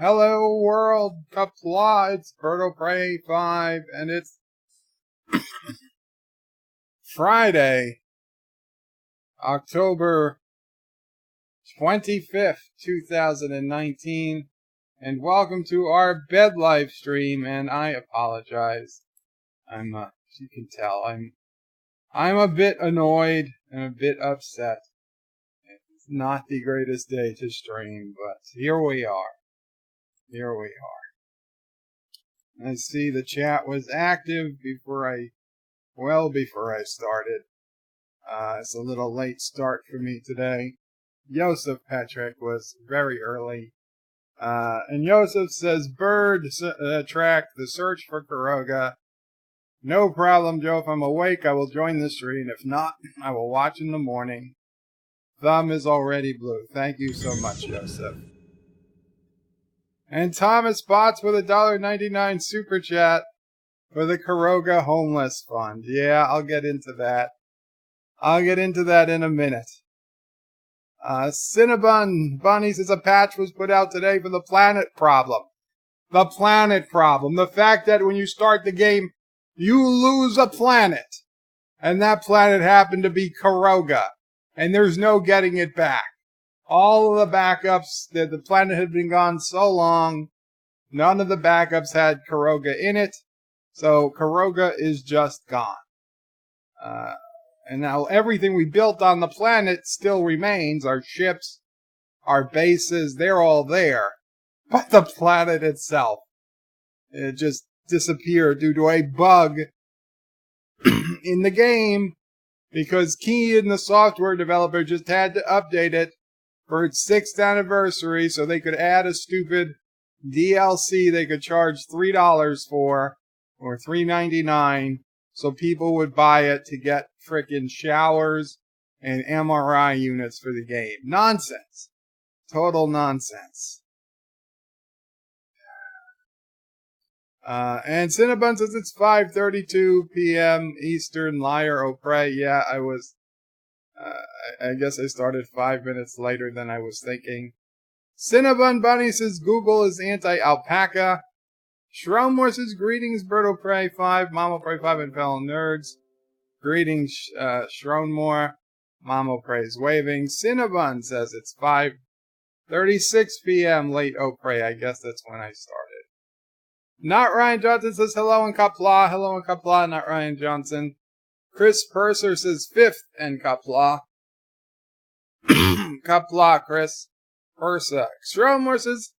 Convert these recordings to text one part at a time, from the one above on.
Hello world, Qapla, it's Birdo Prey 5, and it's Friday, October 25th, 2019, and welcome to our bed live stream, and I apologize. As you can tell, I'm a bit annoyed and a bit upset. It's not the greatest day to stream, but here we are. I see the chat was active before I started. It's a little late start for me today. Joseph Patrick was very early. And Joseph says, bird track, the search for Caroga. No problem, Joe. If I'm awake, I will join the stream. If not, I will watch in the morning. Thumb is already blue. Thank you so much, Joseph. And Thomas Bots with a $1.99 super chat for the Caroga Homeless Fund. Yeah, I'll get into that. In a minute. Cinnabon Bunny says a patch was put out today for the planet problem. The planet problem. The fact that when you start the game, you lose a planet. And that planet happened to be Caroga. And there's no getting it back. All of the backups, the planet had been gone so long, none of the backups had Caroga in it, so Caroga is just gone. And now everything we built on the planet still remains, our ships, our bases, they're all there. But the planet itself, it just disappeared due to a bug in the game, because Key and the software developer just had to update it for its 6th anniversary, so they could add a stupid DLC they could charge $3 for, or $3.99, so people would buy it to get frickin' showers and MRI units for the game. Nonsense. Total nonsense. And Cinnabon says it's 5:32 p.m. Eastern. Liar, oh pray. Yeah, I guess I started 5 minutes later than I was thinking. Cinnabon Bunny says Google is anti-Alpaca. Shromore says greetings, Birdo Prey 5, Mama Prey 5, and fellow nerds. Greetings, Shromore. Mama Prey's waving. Cinnabon says it's 5:36 p.m. late oh pray. I guess that's when I started. Not Ryan Johnson says hello in Qapla. Hello in Qapla, not Ryan Johnson. Chris Purser says 5th and Qapla. Qapla, Chris Purser. Shromore says,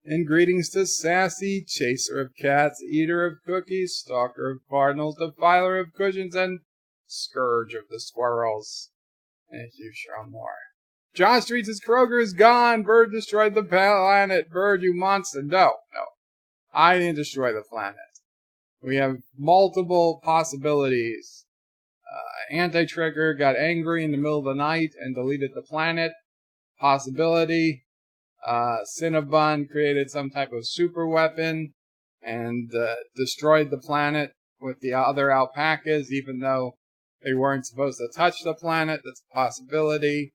and greetings to Sassy, chaser of cats, eater of cookies, stalker of cardinals, defiler of cushions, and scourge of the squirrels. Thank you, Shromore. Josh Street says Caroga is gone. Bird destroyed the planet. Bird, you monster. No. I didn't destroy the planet. We have multiple possibilities. Anti-Trigger got angry in the middle of the night and deleted the planet. Possibility. Cinnabon created some type of superweapon and destroyed the planet with the other alpacas, even though they weren't supposed to touch the planet. That's a possibility.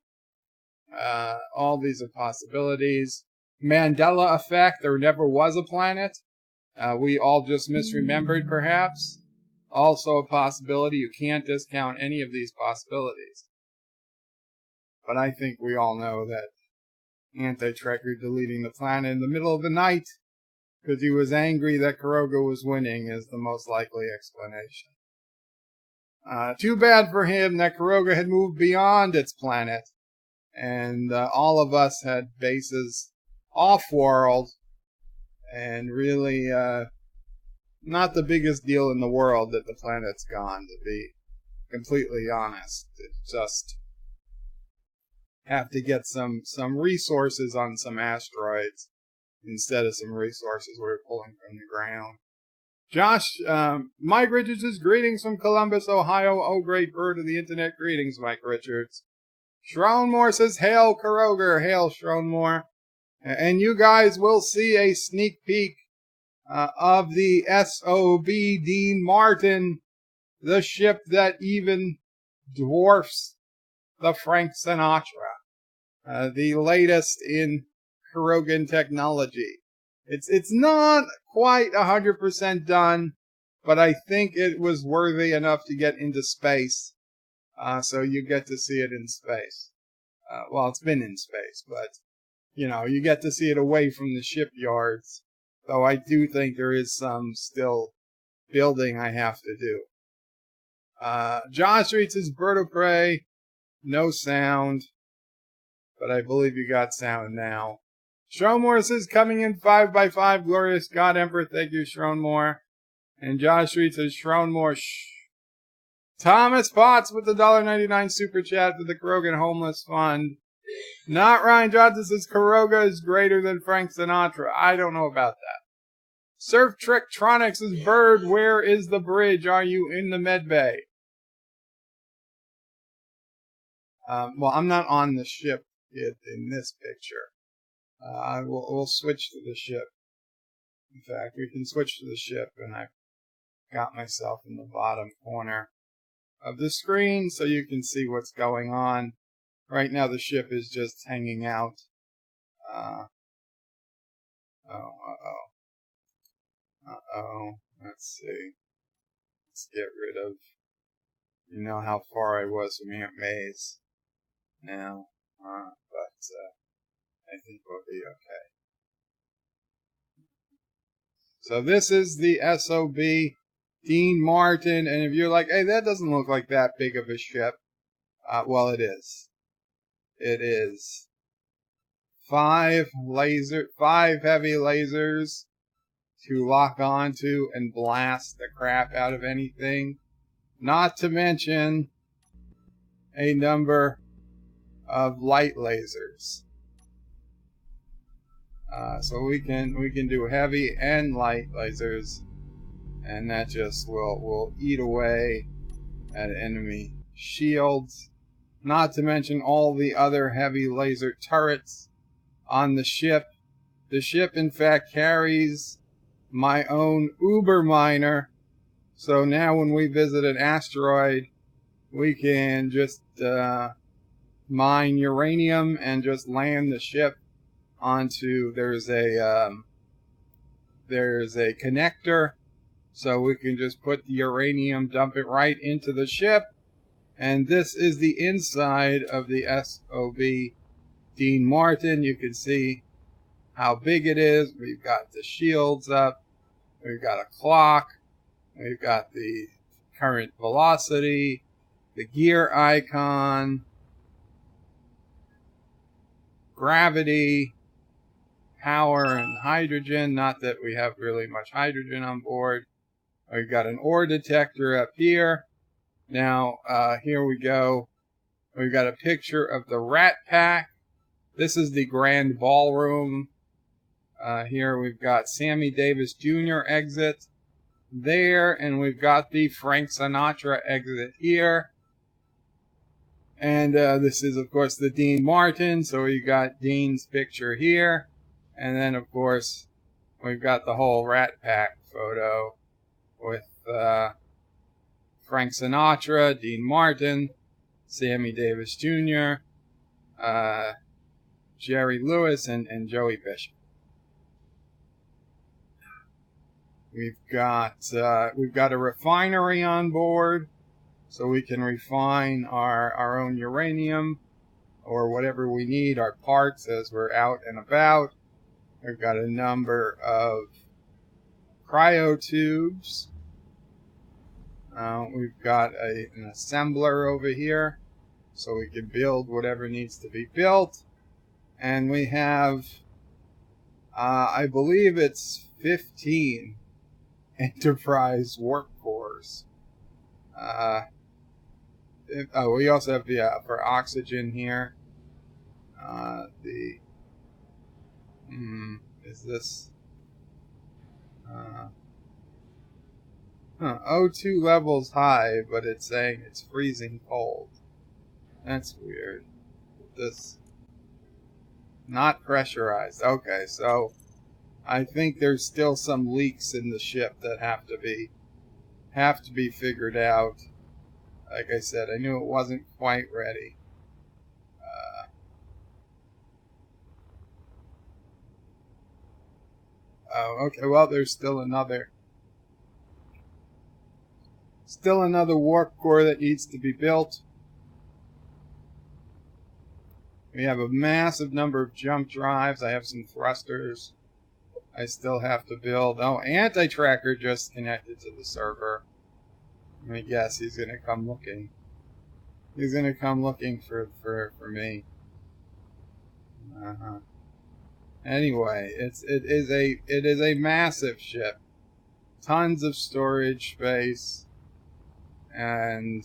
All these are possibilities. Mandela effect. There never was a planet. We all just misremembered, perhaps. Also a possibility. You can't discount any of these possibilities. But I think we all know that Anti-Trekker deleting the planet in the middle of the night because he was angry that Caroga was winning is the most likely explanation. Too bad for him that Caroga had moved beyond its planet and all of us had bases off-world, and really not the biggest deal in the world that the planet's gone, to be completely honest. It just have to get some resources on some asteroids instead of some resources we're pulling from the ground. Josh, Mike Richards says greetings from Columbus, Ohio. Oh, great bird of the internet. Greetings, Mike Richards. Shronemore says, hail Caroga, hail Shronemore. And you guys will see a sneak peek of the SOB Dean Martin, the ship that even dwarfs the Frank Sinatra, the latest in Carogan technology. It's not quite 100% done, but I think it was worthy enough to get into space. So you get to see it in space. Well, it's been in space, but, you know, you get to see it away from the shipyards. Though I do think there is some still building I have to do. Josh reads his bird of prey. No sound. But I believe you got sound now. Shronmore says coming in 5x5. Glorious God Emperor. Thank you, Shronmore. And Josh reads says Shronmore. Shh. Thomas Potts with the $1.99 super chat for the Caroga Homeless Fund. Not Ryan Johnson says Caroga is greater than Frank Sinatra. I don't know about that. Surf Tricktronics says Bird, where is the bridge? Are you in the med bay? Well, I'm not on the ship in this picture. We'll switch to the ship. In fact, we can switch to the ship, and I've got myself in the bottom corner of the screen so you can see what's going on. Right now, the ship is just hanging out. Let's see. Let's get rid of. You know how far I was from Aunt May's now, but I think we'll be okay. So this is the SOB Dean Martin, and if you're like, hey, that doesn't look like that big of a ship, well, it is. It is 5 heavy lasers to lock onto and blast the crap out of anything. Not to mention a number of light lasers. So we can do heavy and light lasers, and that just will eat away at enemy shields. Not to mention all the other heavy laser turrets on the ship. The ship, in fact, carries my own Uber miner. So now when we visit an asteroid, we can just mine uranium and just land the ship onto. There's a connector, so we can just put the uranium, dump it right into the ship. And this is the inside of the SOB Dean Martin. You can see how big it is. We've got the shields up. We've got a clock. We've got the current velocity, the gear icon, gravity, power, and hydrogen. Not that we have really much hydrogen on board. We've got an ore detector up here. Now, here we go. We've got a picture of the Rat Pack. This is the Grand Ballroom. Here we've got Sammy Davis Jr. exit there, and we've got the Frank Sinatra exit here. And this is, of course, the Dean Martin, so we got Dean's picture here. And then, of course, we've got the whole Rat Pack photo with Frank Sinatra, Dean Martin, Sammy Davis Jr., Jerry Lewis, and Joey Bishop. We've got a refinery on board, so we can refine our own uranium or whatever we need, our parts as we're out and about. We've got a number of cryo tubes. We've got an assembler over here, so we can build whatever needs to be built. And we have, I believe it's 15 Enterprise warp cores. We also have for oxygen here. Is this? O2 levels high, but it's saying it's freezing cold. That's weird. This not pressurized. Okay, so I think there's still some leaks in the ship that have to be figured out. Like I said, I knew it wasn't quite ready. Uh-oh. Okay, well, there's still another warp core that needs to be built. We have a massive number of jump drives. I have some thrusters I still have to build. Oh, anti-tracker just connected to the server. Let me guess, he's going to come looking. He's going to come looking for me. Uh-huh. Anyway, it is a massive ship. Tons of storage space. And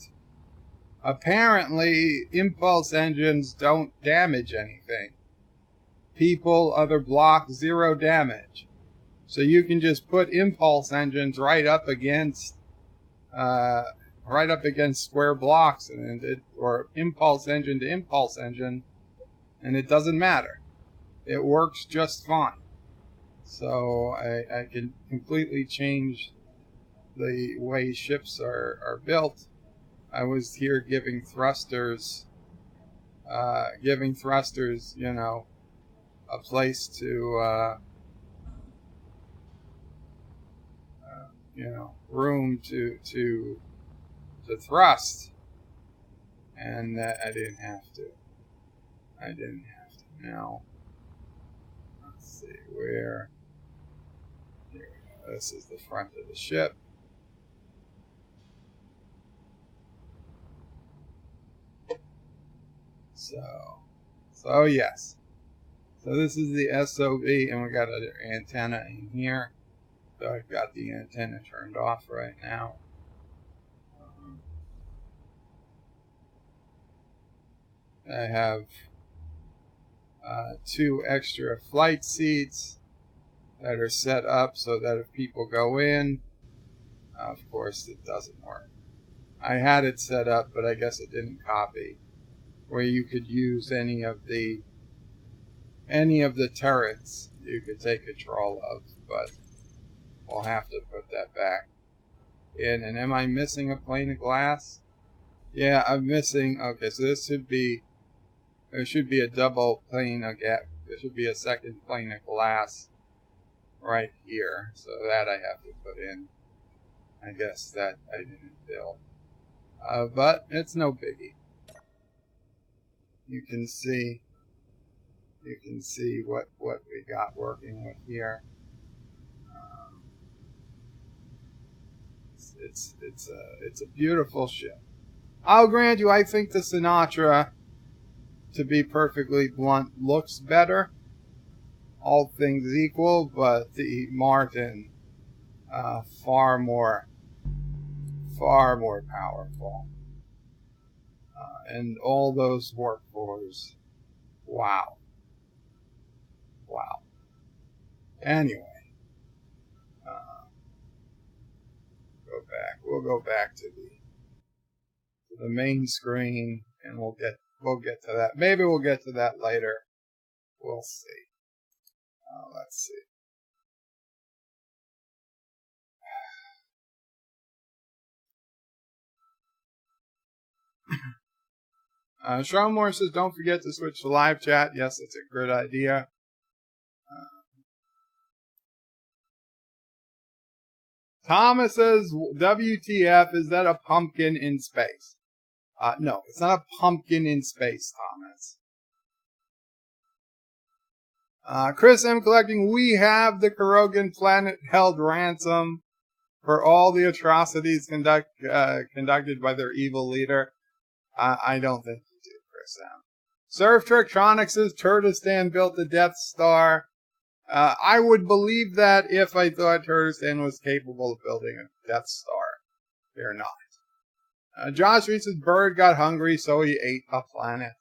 apparently, impulse engines don't damage anything. People, other blocks, 0 damage. So you can just put impulse engines right up against square blocks, or impulse engine to impulse engine, and it doesn't matter. It works just fine. So I can completely change the way ships are built. I was here giving thrusters, you know, a place to, you know, room to thrust, and I didn't have to. Now, let's see where. Here we go. This is the front of the ship. So yes. So this is the SOV, and we got an antenna in here. So I've got the antenna turned off right now. I have 2 extra flight seats that are set up so that if people go in, of course it doesn't work. I had it set up, but I guess it didn't copy, where you could use any of the turrets you could take control of, but we'll have to put that back in. And am I missing a pane of glass? Yeah, I'm missing. Okay, so there should be a double pane of gap. There should be a second pane of glass right here, so that I have to put in. I guess that I didn't build, but it's no biggie. You can see what we got working with here. It's a beautiful ship. I'll grant you, I think the Sinatra, to be perfectly blunt, looks better, all things equal, but the Martin, far more powerful. And all those warp cores, wow. Anyway, we'll go back to the main screen, and we'll get to that. Maybe we'll get to that later. We'll see. Let's see. Shronmore says, don't forget to switch to live chat. Yes, it's a good idea. Thomas says, WTF, is that a pumpkin in space? No, it's not a pumpkin in space, Thomas. Chris M. Collecting, we have the Carogan planet held ransom for all the atrocities conducted by their evil leader. I don't think you do, Chris M. Surf Trictronics says, Turdistan built the Death Star. I would believe that if I thought Turdistan was capable of building a Death Star. They're not. Josh Reed says, bird got hungry, so he ate a planet.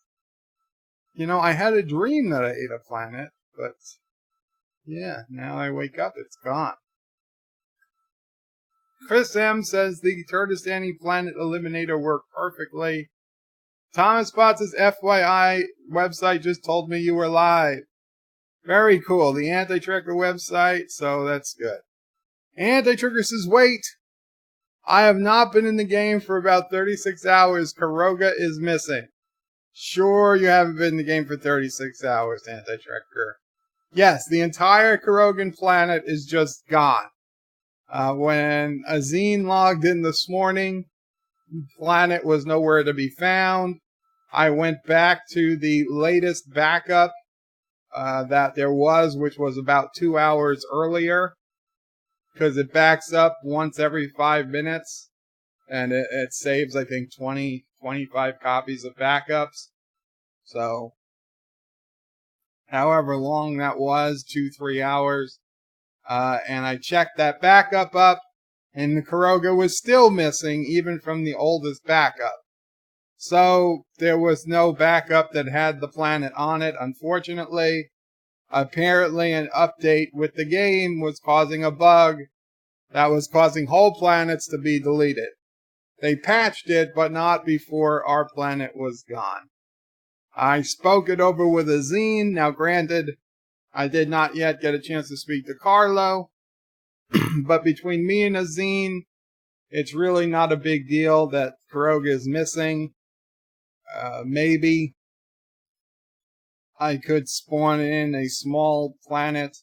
You know, I had a dream that I ate a planet, but yeah, now I wake up, it's gone. Chris M says, the Turdistani planet eliminator worked perfectly. Thomas Potts' FYI website just told me you were live. Very cool. The Anti-Tracker website, so that's good. Anti-Tracker says, wait! I have not been in the game for about 36 hours. Caroga is missing. Sure, you haven't been in the game for 36 hours, Anti-Tracker. Yes, the entire Carogan planet is just gone. When Azine logged in this morning, the planet was nowhere to be found. I went back to the latest backup that there was, which was about 2 hours earlier, because it backs up once every 5 minutes, and it saves, I think, 25 copies of backups. So, however long that was, 2-3 hours, and I checked that backup up, and the Caroga was still missing, even from the oldest backup. So, there was no backup that had the planet on it, unfortunately. Apparently, an update with the game was causing a bug that was causing whole planets to be deleted. They patched it, but not before our planet was gone. I spoke it over with Azine. Now, granted, I did not yet get a chance to speak to Carlo, but between me and Azine, it's really not a big deal that Caroga is missing. Maybe I could spawn in a small planet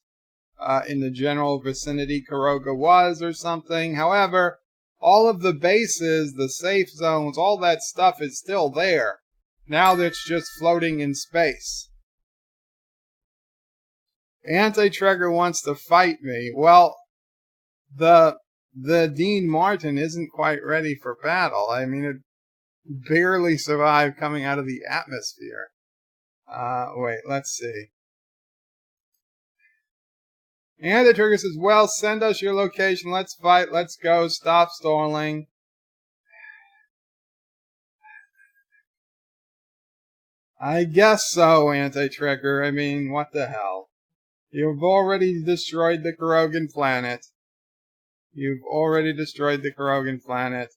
in the general vicinity Caroga was or something. However, all of the bases, the safe zones, all that stuff is still there. Now that's just floating in space. Anti-Trigger wants to fight me. Well, the Dean Martin isn't quite ready for battle. I mean, it barely survived coming out of the atmosphere. Wait, let's see. Anti-Trigger says, well, send us your location. Let's fight. Let's go. Stop stalling. I guess so, Anti-Trigger. I mean, what the hell? You've already destroyed the Carogan planet. You've already destroyed the Carogan planet.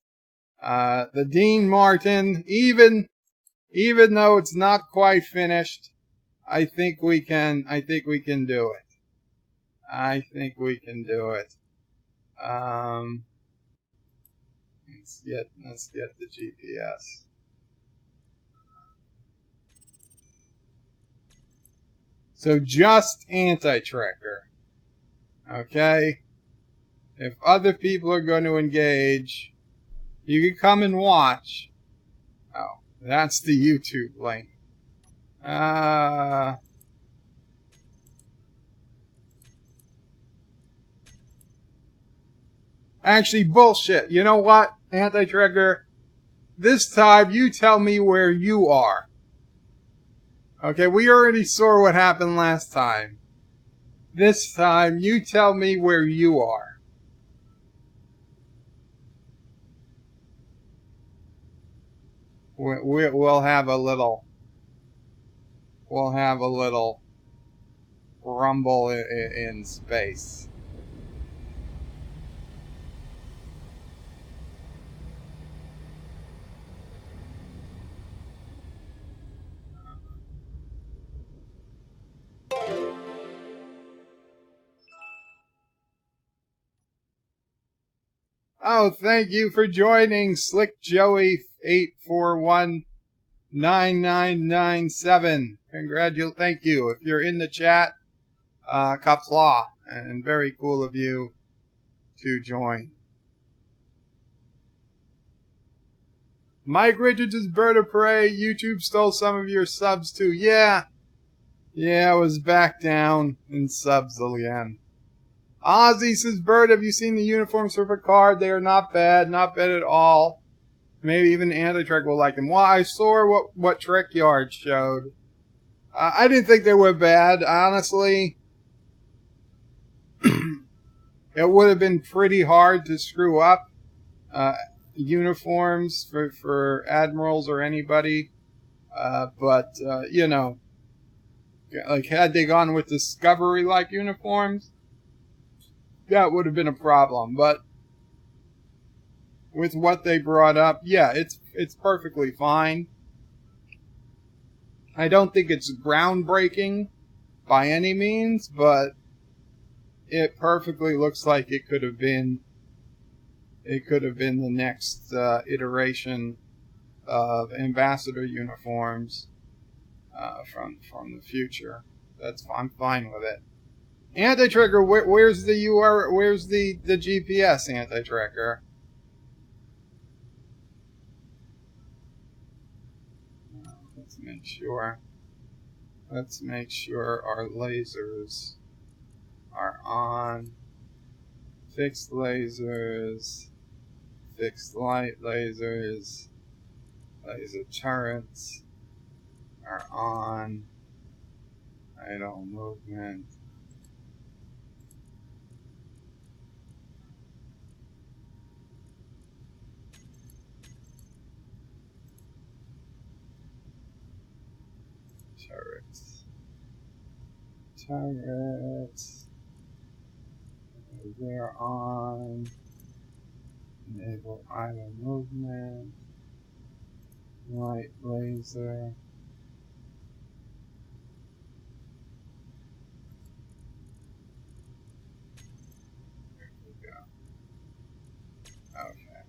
The Dean Martin, even though it's not quite finished, I think we can do it. I think we can do it. Let's get the GPS. So just Anti-Trigger. Okay? If other people are going to engage, you can come and watch. Oh, that's the YouTube link. Actually, bullshit. You know what, Anti-Trigger? This time, you tell me where you are. Okay, we already saw what happened last time. This time, you tell me where you are. We'll have a little rumble in space. Oh, thank you for joining, Slick Joey 8419997. Thank you. If you're in the chat, Qapla, and very cool of you to join. Mike Richards is Bird of Prey. YouTube stole some of your subs too. Yeah, I was back down in subs again. Ozzy says, Bird, have you seen the uniforms for Picard? They are not bad at all. Maybe even Anti-Trek will like them. Well, I saw what Trekyard showed. I didn't think they were bad, honestly. It would have been pretty hard to screw up uniforms for admirals or anybody. But you know, like had they gone with Discovery-like uniforms, that would have been a problem. But with what they brought up, yeah, it's perfectly fine. I don't think it's groundbreaking by any means, but it perfectly looks like it could have been the next iteration of ambassador uniforms from the future I'm fine with it. Anti-tracker, where's the UR? Where's the GPS anti-tracker? Let's make sure. Let's make sure our lasers are on. Fixed lasers. Fixed light lasers. Laser turrets are on. Idle movement. Turrets. Turrets. They're on. Enable idle movement. Light laser. There we go. Okay.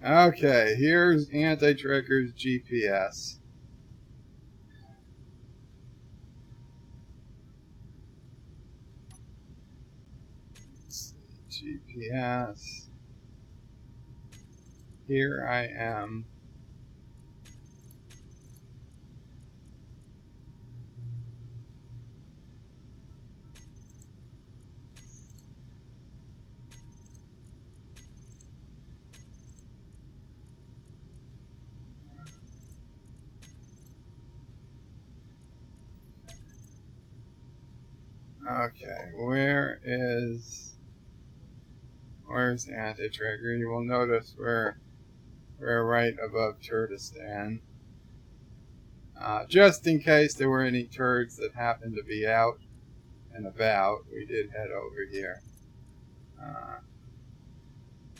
Okay, here's anti-tracker's GPS. Let's see, GPS. Here I am. Okay, where's the anti-tracker? You will notice we're right above Turdistan. Just in case there were any turds that happened to be out and about, we did head over here.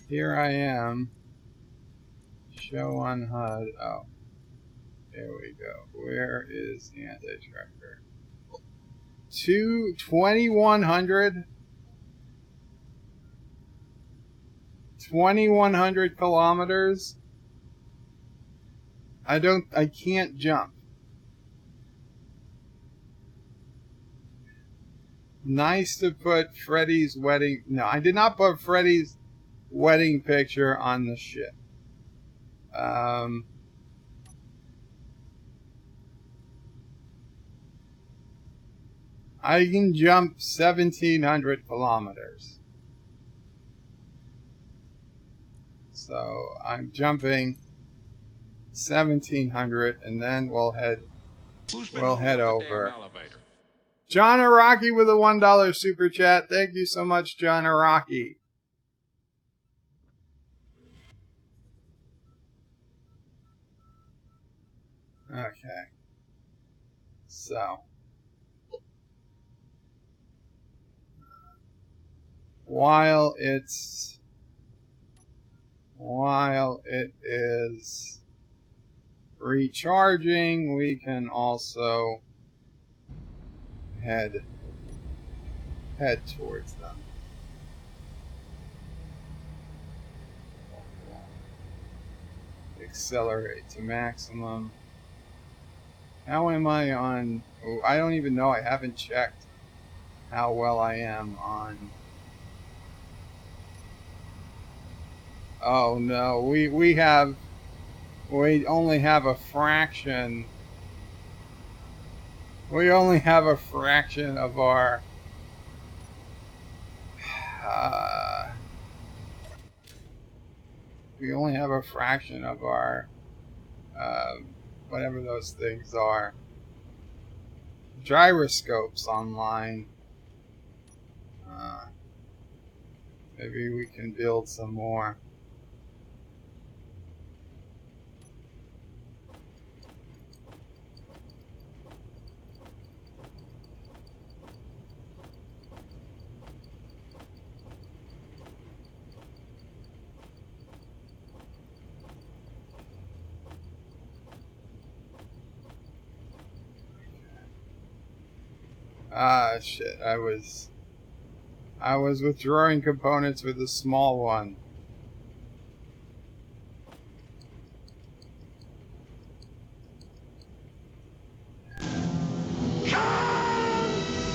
Here I am. Show on HUD. Oh, there we go. Where is the anti-tracker? 2100? 2100 kilometers? I can't jump. Nice to put Freddy's wedding. No, I did not put Freddy's wedding picture on the ship. I can jump 1700 kilometers. So I'm jumping 1700 and then we'll head over. John Araki with a $1 super chat. Thank you so much, John Araki. Okay. So while it is recharging, we can also head towards them. Accelerate to maximum. How am I on? Oh, I don't even know. I haven't checked how well I am on. Oh no, we only have a fraction. We only have a fraction of our we only have a fraction of our whatever those things are. Gyroscopes online. Maybe we can build some more. Ah, shit. I was withdrawing components with the small one.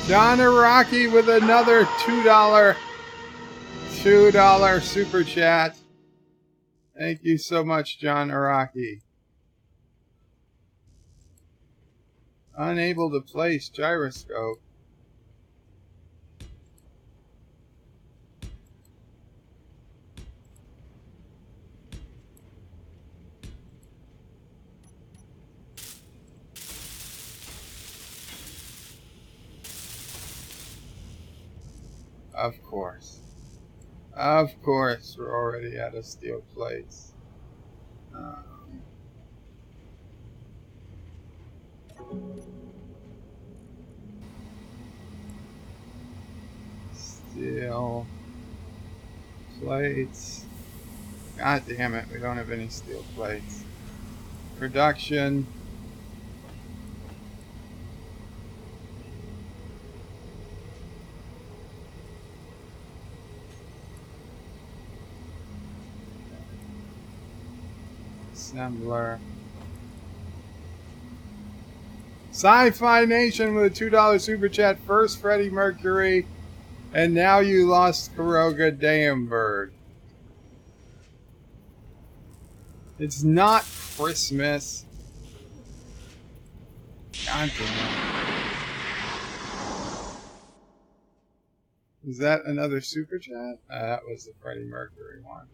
John Araki with another $2 super chat. Thank you so much, John Araki. Unable to place gyroscope. Of course. Of course, we're already out of steel plates. Steel plates. God damn it, we don't have any steel plates. Production. Assembler. Sci-Fi Nation with a $2 super chat. First Freddie Mercury, and now you lost Caroga. Damn bird. It's not Christmas. God damn it. Is that another super chat? That was the Freddie Mercury one.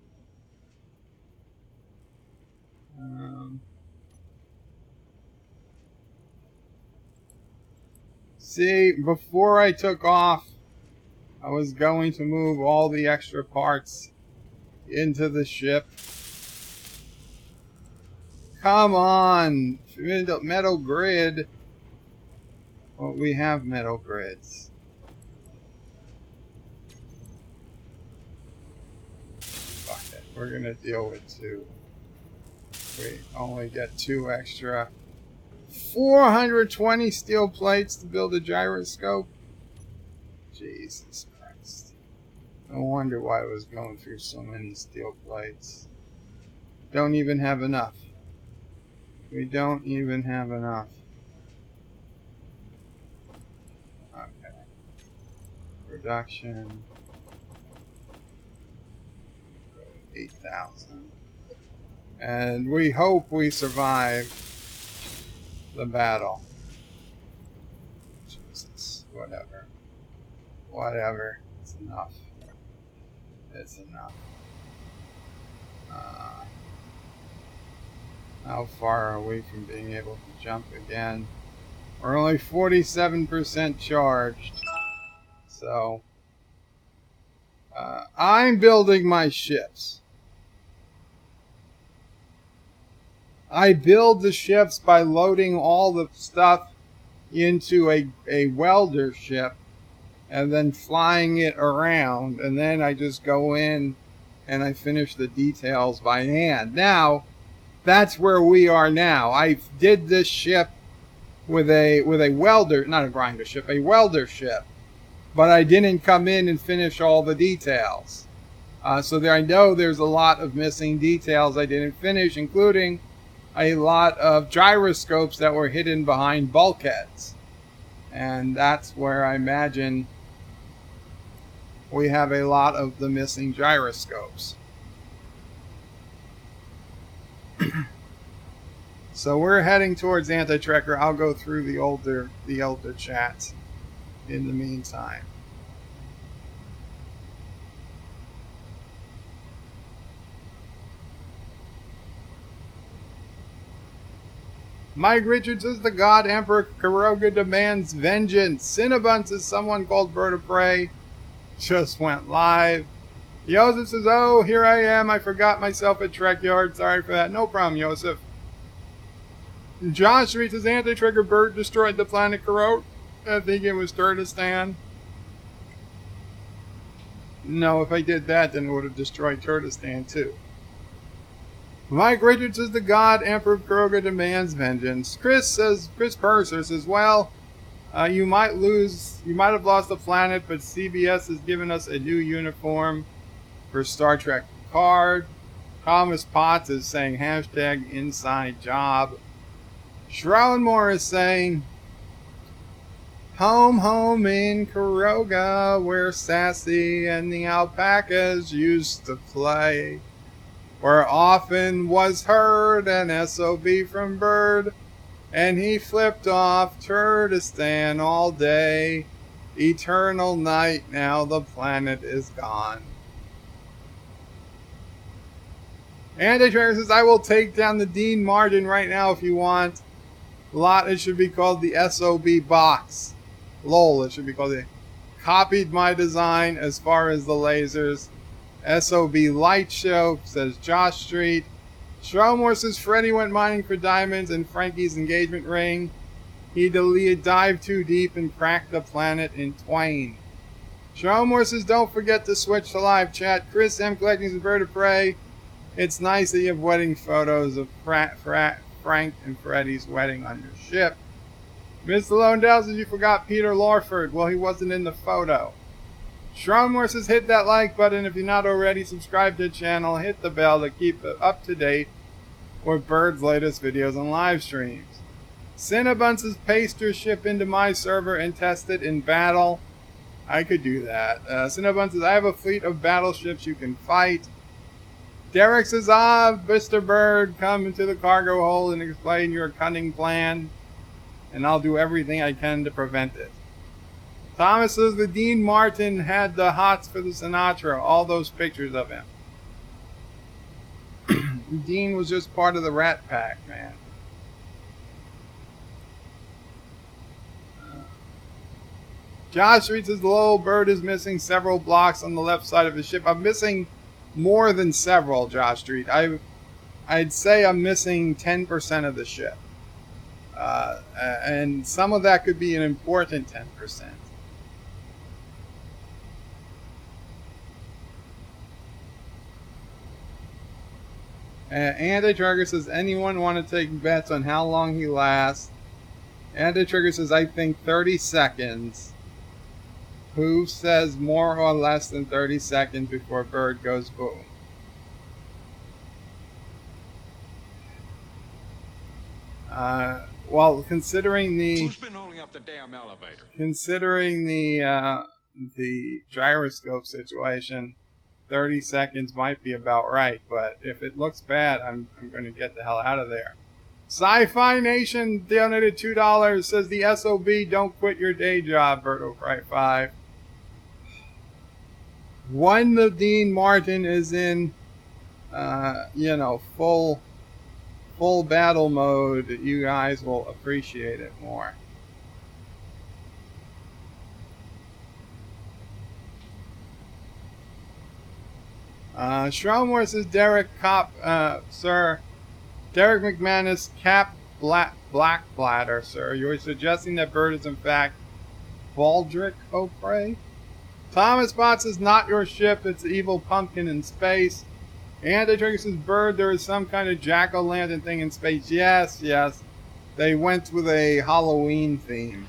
See, before I took off, I was going to move all the extra parts into the ship. Come on! Metal grid. Well, we have metal grids. Fuck it. We're gonna deal with 2. We only get 2 extra. 420 steel plates to build a gyroscope? Jesus Christ. No wonder why I was going through so many steel plates. Don't even have enough. We don't even have enough. Okay. Production. 8,000. And we hope we survive the battle. Jesus. Whatever. Whatever. It's enough. It's enough. How far are we from being able to jump again? We're only 47% charged. So, I'm building my ships. I build the ships by loading all the stuff into a welder ship and then flying it around, and then I just go in and I finish the details by hand. Now, that's where we are now. I did this ship with a welder, not a grinder ship, a welder ship, but I didn't come in and finish all the details. So there, I know there's a lot of missing details I didn't finish, including a lot of gyroscopes that were hidden behind bulkheads. And that's where I imagine we have a lot of the missing gyroscopes. So we're heading towards Anti-Trekker. I'll go through the older chats in the meantime. Mike Richards is the God Emperor. Caroga demands vengeance. Cinnabon says someone called Bird of Prey just went live. Joseph says, oh, here I am. I forgot myself at Trek Yard. Sorry for that. No problem, Joseph. Josh reads his Anti-Trigger bird destroyed the planet Caroga. I think it was Turdistan. No, if I did that, then it would have destroyed Turdistan too. Mike Richards is the God Emperor of Caroga demands vengeance. Chris Purser says, well, you might have lost the planet, but CBS has given us a new uniform for Star Trek Picard. Thomas Potts is saying hashtag inside job. Shroudmore is saying Home, home in Caroga, where Sassy and the alpacas used to play, where often was heard an SOB from Bird, and he flipped off Turdistan all day. Eternal night, now the planet is gone. Anti-Tracker says, I will take down the Dean Martin right now if you want. Lot, it should be called the SOB box. LOL, it should be called the... Copied my design as far as the lasers. SOB light show, says Josh Street. Stromore says, Freddy went mining for diamonds in Frankie's engagement ring. He dived too deep and cracked the planet in twain. Stromore says, don't forget to switch to live chat. Chris M. collecting his bird of prey. It's nice that you have wedding photos of Frank and Freddy's wedding on your ship. Mr. Londell says you forgot Peter Lawford. Well, he wasn't in the photo. Stromore says hit that like button if you're not already. Subscribe to the channel. Hit the bell to keep it up to date with Bird's latest videos and live streams. Cinnabon says paste your ship into my server and test it in battle. I could do that. Cinnabon says I have a fleet of battleships you can fight. Derek says, Mr. Bird, come into the cargo hold and explain your cunning plan, and I'll do everything I can to prevent it. Thomas says the Dean Martin had the hots for the Sinatra, all those pictures of him. Dean was just part of the Rat Pack, man. Josh Reed says the little bird is missing several blocks on the left side of the ship. I'm missing more than several, Josh Street. I'd say I'm missing 10% of the ship. And some of that could be an important 10%. Anti-Trigger says, anyone want to take bets on how long he lasts? Anti-Trigger says, I think 30 seconds. Who says more or less than 30 seconds before Bird goes boom? Well, considering the... Who's been holding up the damn elevator? Considering the gyroscope situation, 30 seconds might be about right, but if it looks bad, I'm going to get the hell out of there. Sci-Fi Nation donated $2, says the SOB, don't quit your day job, Berto Fright 5. When the Dean Martin is in, full battle mode, you guys will appreciate it more. Stromore says Derek sir. Derek McManus, Blackbladder, sir. You're suggesting that Bird is in fact Baldric O'Prey? Thomas Bot says, not your ship, it's the evil pumpkin in space. Anti-Trigger says, Bird, there is some kind of jack-o'-lantern thing in space. Yes, yes. They went with a Halloween theme.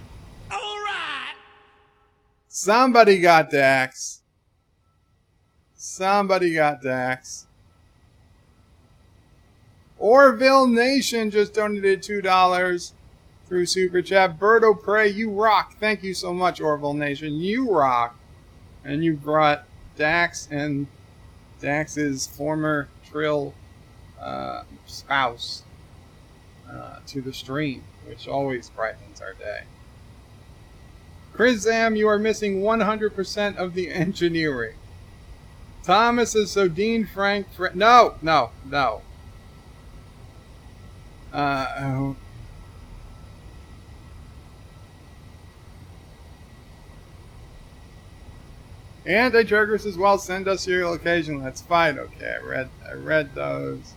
Alright! Somebody got Dax. Somebody got Dax. Orville Nation just donated $2 through Super Chat. Bird O'Prey, you rock. Thank you so much, Orville Nation. You rock. And you brought Dax and Dax's former Trill spouse to the stream, which always brightens our day. Chris Zam, you are missing 100% of the engineering. Thomas is so Dean Frank. No. Anti-Trigger says, well, send us your location. Let's fight. Okay, I read those.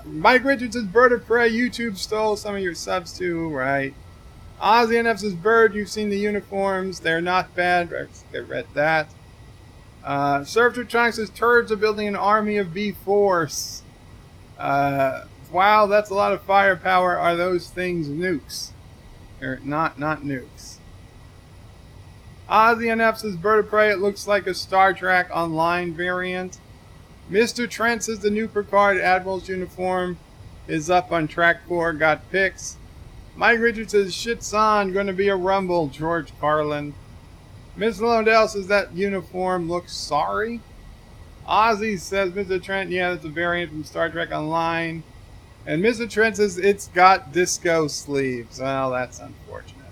Mike Richards says, Bird of Prey, YouTube stole some of your subs too, right? Ozzy NF says, Bird, you've seen the uniforms. They're not bad. I read that. Surfer Chunk says, Turds are building an army of B-Force. Wow, that's a lot of firepower. Are those things nukes? Or not nukes. Ozzy NF says, Bird of Prey, it looks like a Star Trek Online variant. Mr. Trent says, the new Picard Admiral's uniform is up on track 4. Got pics. Mike Richards says, shit's on, gonna be a rumble, George Carlin. Miss Londell says, that uniform looks sorry. Ozzy says, Mr. Trent, yeah, that's a variant from Star Trek Online. And Mr. Trent says, it's got disco sleeves. Well, that's unfortunate.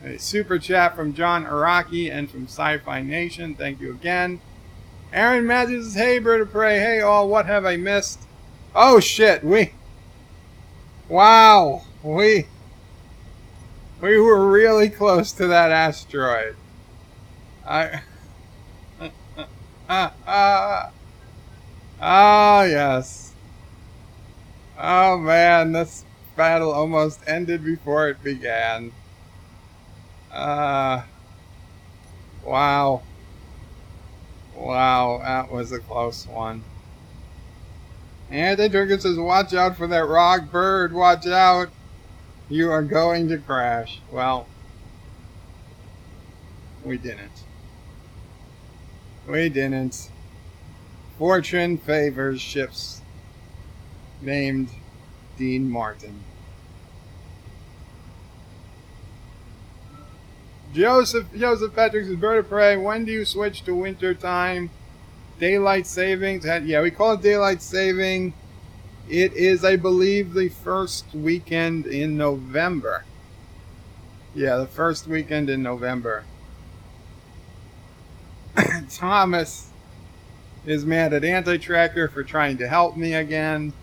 A super chat from John Araki and from Sci-Fi Nation. Thank you again. Aaron Matthews says, hey, Bird of Prey. Hey, all. What have I missed? Oh, shit. Wow. We were really close to that asteroid. Oh, yes. Oh, man. This battle almost ended before it began. Wow. Wow, that was a close one. Anti-Trigger says, watch out for that rock bird. Watch out. You are going to crash. Well, we didn't. We didn't. Fortune favors ships named Dean Martin. Joseph Patrick says, Bird of Prey, when do you switch to winter time? Daylight savings? Yeah, we call it daylight saving. It is, I believe, the first weekend in November. Yeah, the first weekend in November. Thomas is mad at Anti-Tracker for trying to help me again.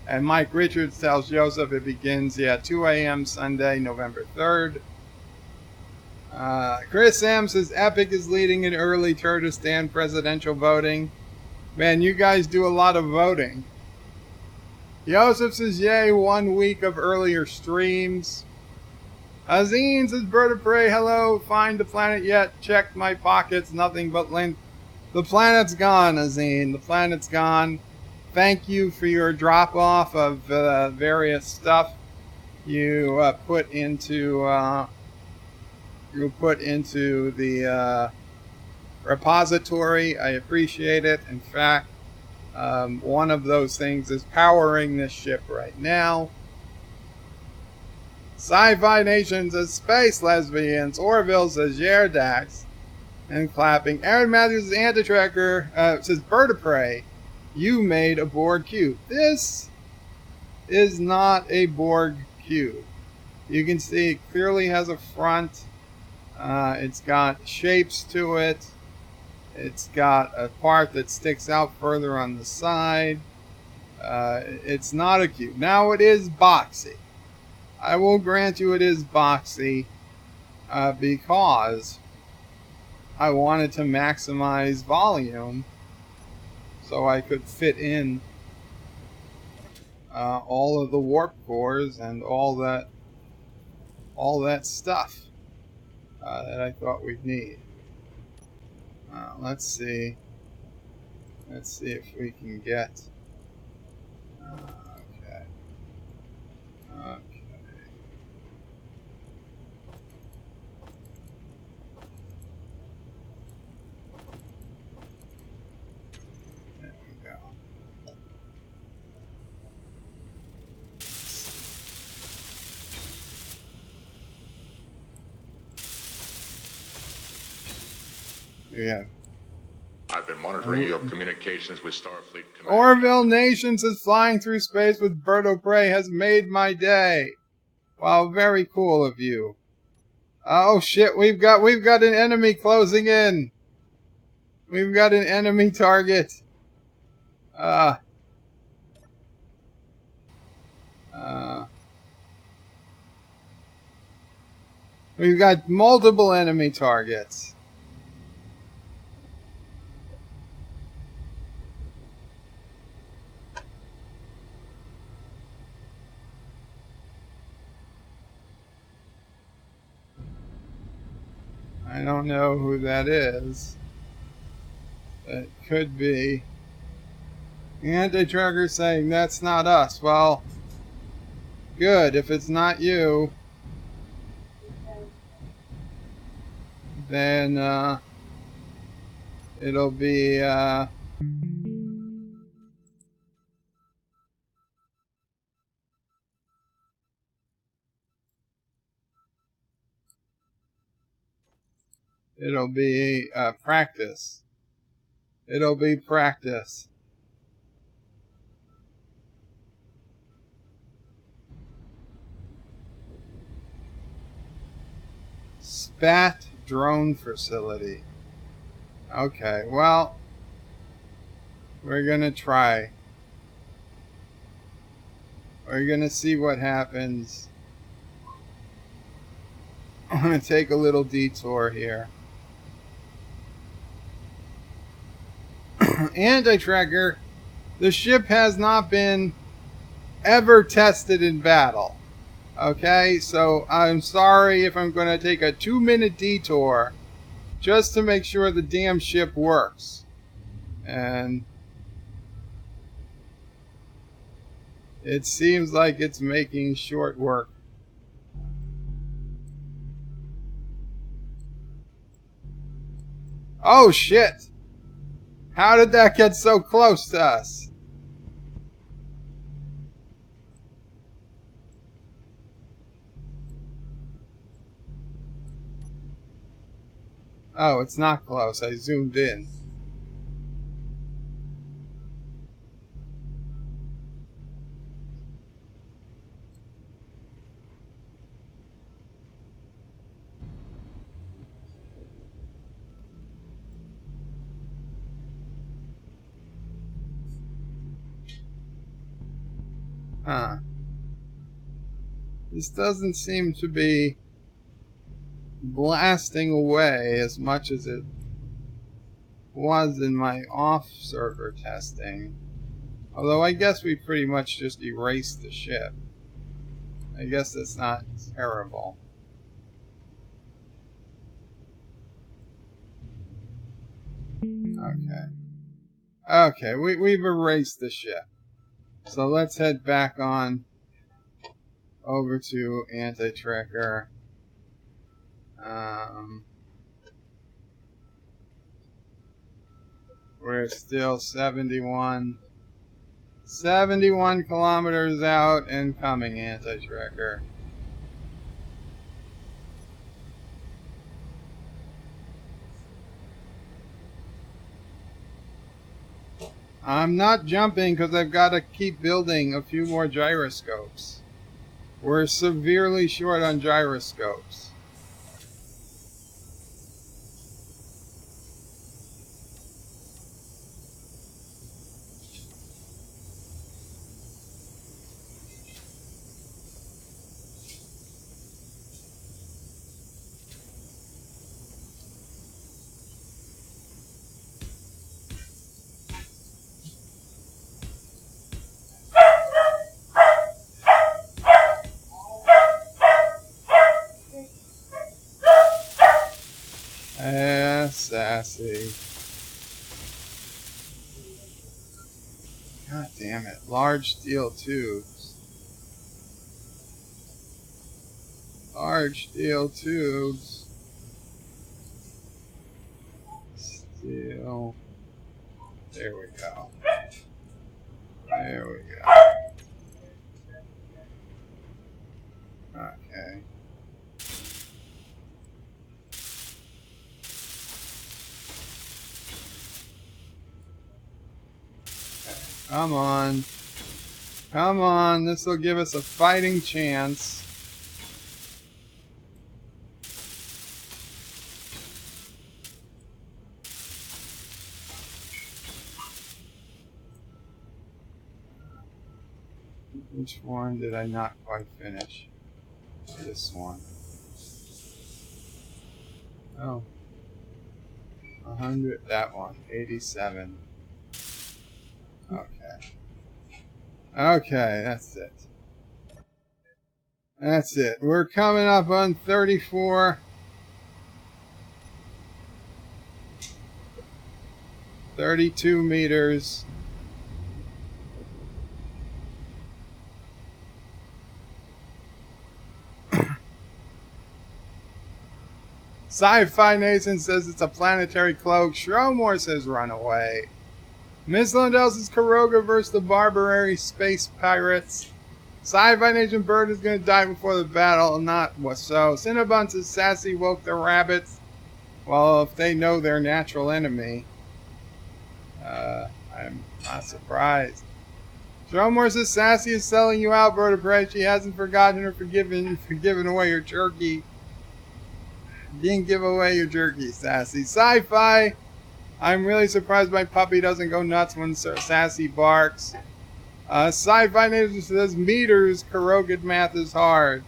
And Mike Richards tells Joseph it begins, 2 a.m. Sunday, November 3rd. Chris Sam says, Epic is leading in early Turdistan presidential voting. Man, you guys do a lot of voting. Joseph says, yay, 1 week of earlier streams. Azine says, Bird of Prey, hello, find the planet yet? Checked my pockets, nothing but lint. The planet's gone, Azine. The planet's gone. Thank you for your drop-off of various stuff you put into the repository. I appreciate it. In fact, one of those things is powering this ship right now. Sci-Fi Nation says, Space Lesbians. Orville says, Yerdax. And clapping. Aaron Matthews' Anti-Tracker says, Bird of Prey. You made a Borg cube. This is not a Borg cube. You can see it clearly has a front. It's got shapes to it. It's got a part that sticks out further on the side. It's not a cube. Now it is boxy. I will grant you it is boxy because I wanted to maximize volume so I could fit in all of the warp cores and all that stuff that I thought we'd need. Let's see if we can get. Okay. There we go. Yeah. I've been monitoring your communications with Starfleet Command. Orville Nation says flying through space with Bird of Prey has made my day. Wow, very cool of you. Oh shit, we've got an enemy closing in. We've got an enemy target. We've got multiple enemy targets. I don't know who that is. It could be. Anti-Tracker saying that's not us. Well, good. If it's not you, then It'll be, it'll be, practice. It'll be practice. Spat drone facility. Okay, well, we're gonna try. We're gonna see what happens. I'm gonna take a little detour here. Anti-tracker, the ship has not been ever tested in battle. Okay, so I'm sorry if I'm going to take a 2-minute detour just to make sure the damn ship works. And it seems like it's making short work. Oh shit! How did that get so close to us? Oh, it's not close. I zoomed in. Huh. This doesn't seem to be blasting away as much as it was in my off-server testing. Although I guess we pretty much just erased the ship. I guess that's not terrible. Okay. Okay, we've erased the ship. So let's head back on over to anti-tracker. We're still 71 kilometers out and coming, anti-tracker. I'm not jumping because I've got to keep building a few more gyroscopes. We're severely short on gyroscopes. Sassy. God damn it. Large steel tubes. Large steel tubes. Steel. There we go. There we go. Okay. Come on. Come on. This will give us a fighting chance. Which one did I not quite finish? This one. Oh. 100. That one. 87. Okay. Okay, that's it. That's it. We're coming up on 34. 32 meters. Sci-Fi Nathan says it's a planetary cloak. Shromore says run away. Miss Lundell says Caroga versus the Barbary Space Pirates. Sci-Fi Nation Bird is going to die before the battle. Not what so. Cinnabon says Sassy woke the rabbits. Well, if they know their natural enemy, I'm not surprised. Shromore says Sassy is selling you out, Vertebrae. She hasn't forgotten or forgiven for giving away your turkey. Didn't give away your jerky, Sassy. Sci-Fi. I'm really surprised my puppy doesn't go nuts when Sassy barks. Sci-Fi Nation says meters. Caroga math is hard.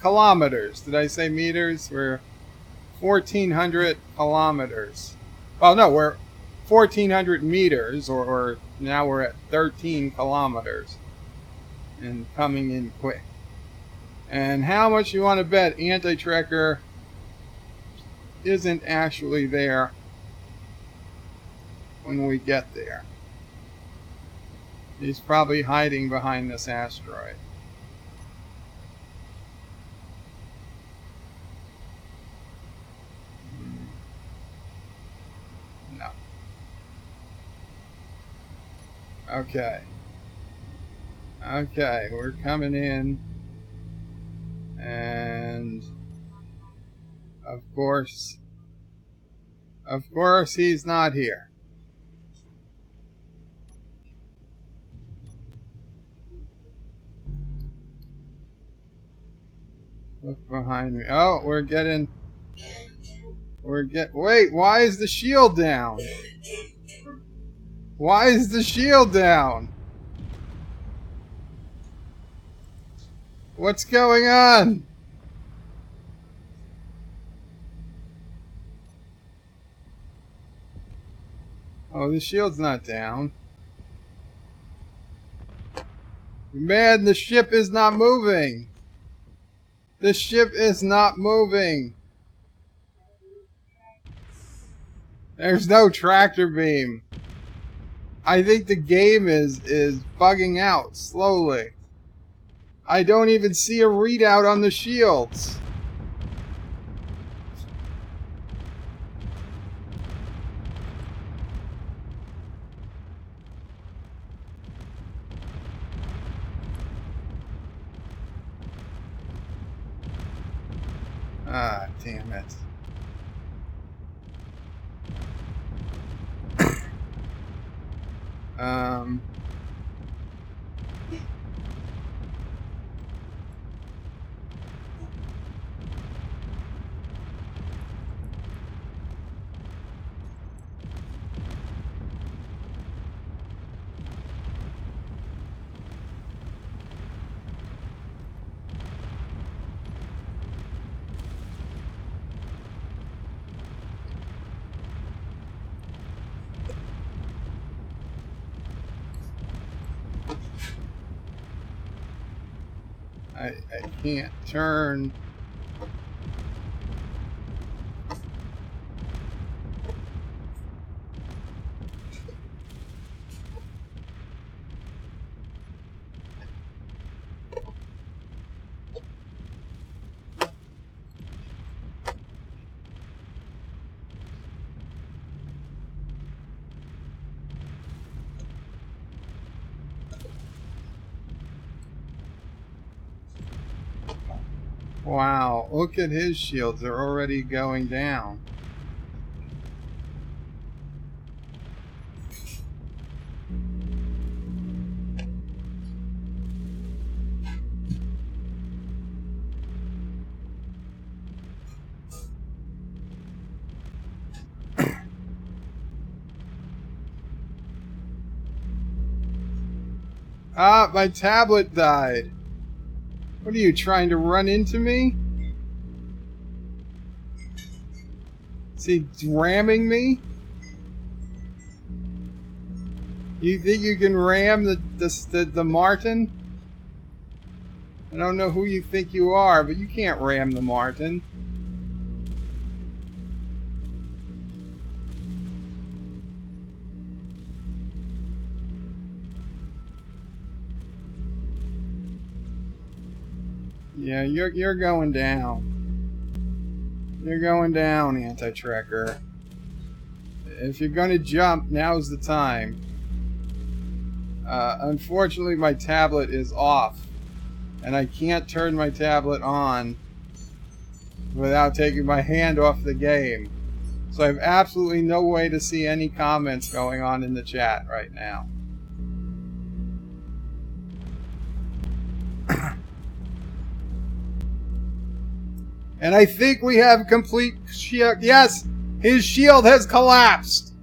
Kilometers. Did I say meters? We're 1,400 kilometers. Well, no, we're 1,400 meters, or now we're at 13 kilometers. And coming in quick. And how much you want to bet Anti-Trekker isn't actually there when we get there? He's probably hiding behind this asteroid. No. Okay. Okay, we're coming in. And of course he's not here. Look behind me. Oh, wait, why is the shield down? Why is the shield down? What's going on? Oh, the shield's not down. Man, the ship is not moving. The ship is not moving. There's no tractor beam. I think the game is bugging out slowly. I don't even see a readout on the shields. Ah, damn it. I can't turn. Wow, look at his shields. They're already going down. Ah, my tablet died. What are you, trying to run into me? Is he ramming me? You think you can ram the Martin? I don't know who you think you are, but you can't ram the Martin. Yeah, you're going down. You're going down, anti-tracker. If you're going to jump, now's the time. Unfortunately, my tablet is off. And I can't turn my tablet on without taking my hand off the game. So I have absolutely no way to see any comments going on in the chat right now. And I think we have complete shield. Yes! His shield has collapsed!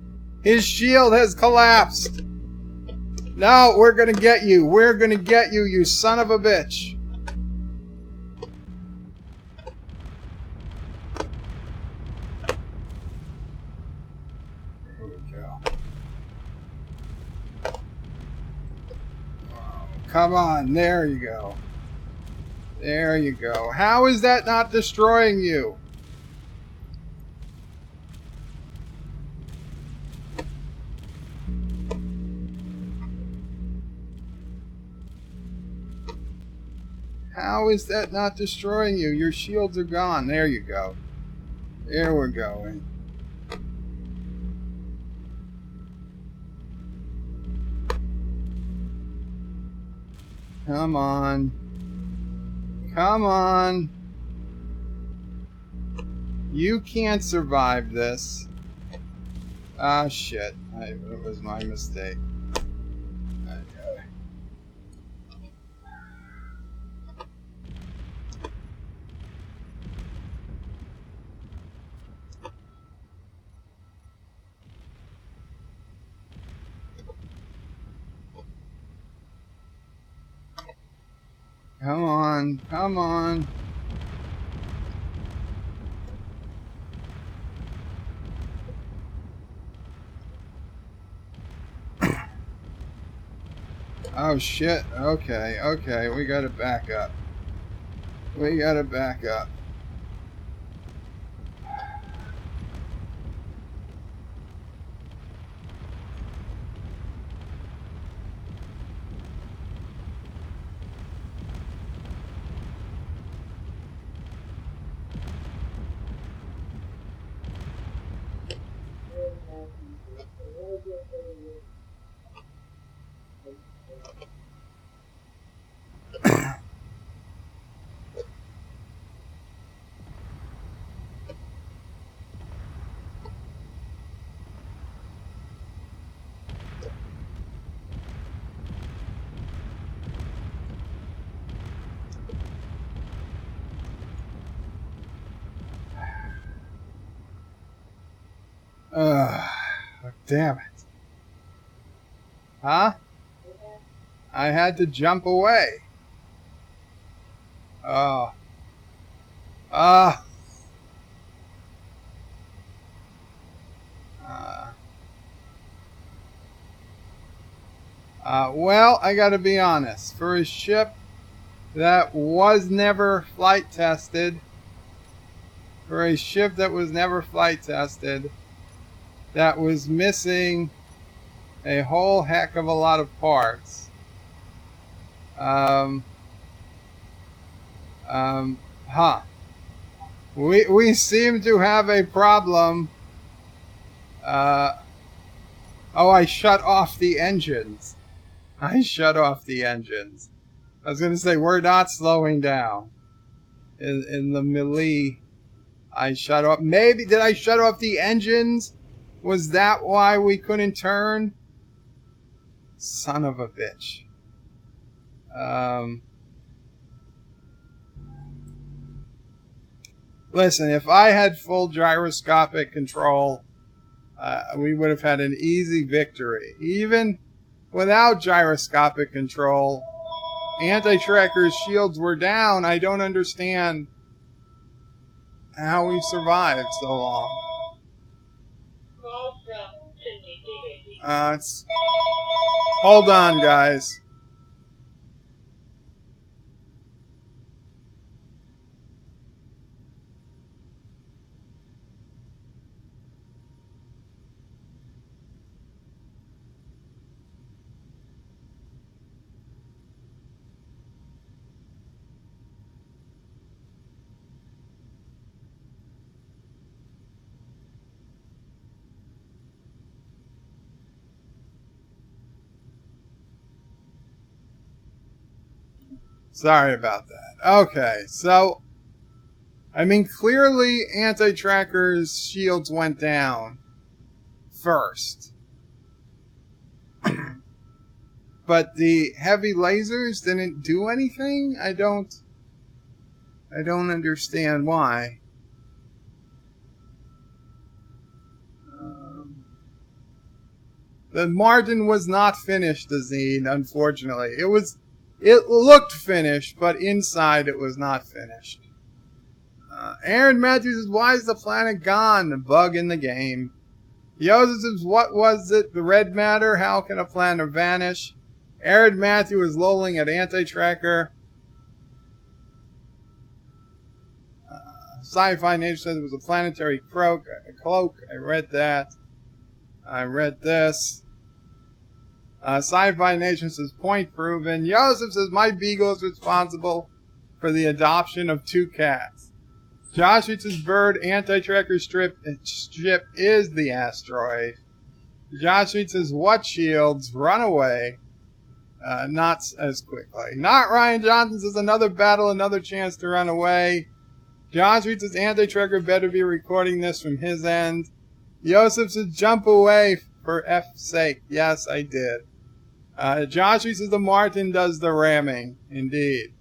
His shield has collapsed! No, we're gonna get you! We're gonna get you, you son of a bitch! There we go. Oh, come on, there you go. There you go. How is that not destroying you? How is that not destroying you? Your shields are gone. There you go. There we're going. Come on. Come on. You can't survive this. Ah, shit. It was my mistake. Okay. Come on. Come on. Oh shit, okay, okay, we gotta back up. We gotta back up. Damn it. Huh? I had to jump away. Oh. Ah. Well, I gotta be honest. For a ship that was never flight tested, that was missing a whole heck of a lot of parts. We seem to have a problem. Oh, I shut off the engines. I was going to say, we're not slowing down. In the melee, I shut off. Maybe, did I shut off the engines? Was that why we couldn't turn? Son of a bitch. Listen, if I had full gyroscopic control, we would have had an easy victory. Even without gyroscopic control, anti-tracker's shields were down. I don't understand how we survived so long. Hold on, guys. Sorry about that. Okay, so I mean, clearly anti-tracker's shields went down first. But the heavy lasers didn't do anything? I don't understand why. The Martin was not finished, Azine, unfortunately. It looked finished, but inside it was not finished. Aaron Matthews says, why is the planet gone? A bug in the game. Joseph says, what was it? The red matter? How can a planet vanish? Aaron Matthews is lolling at anti-tracker. Sci-Fi Nature says it was a planetary cloak. I read that. I read this. Sci-Fi Nation says, point proven. Joseph says, my beagle is responsible for the adoption of 2 cats. Josh says, bird anti-tracker ship is the asteroid. Josh says, what shields? Run away. Not as quickly. Not Ryan Johnson says, another battle, another chance to run away. Josh says, anti-tracker better be recording this from his end. Joseph says, jump away for F's sake. Yes, I did. Josh says, the Martin does the ramming. Indeed.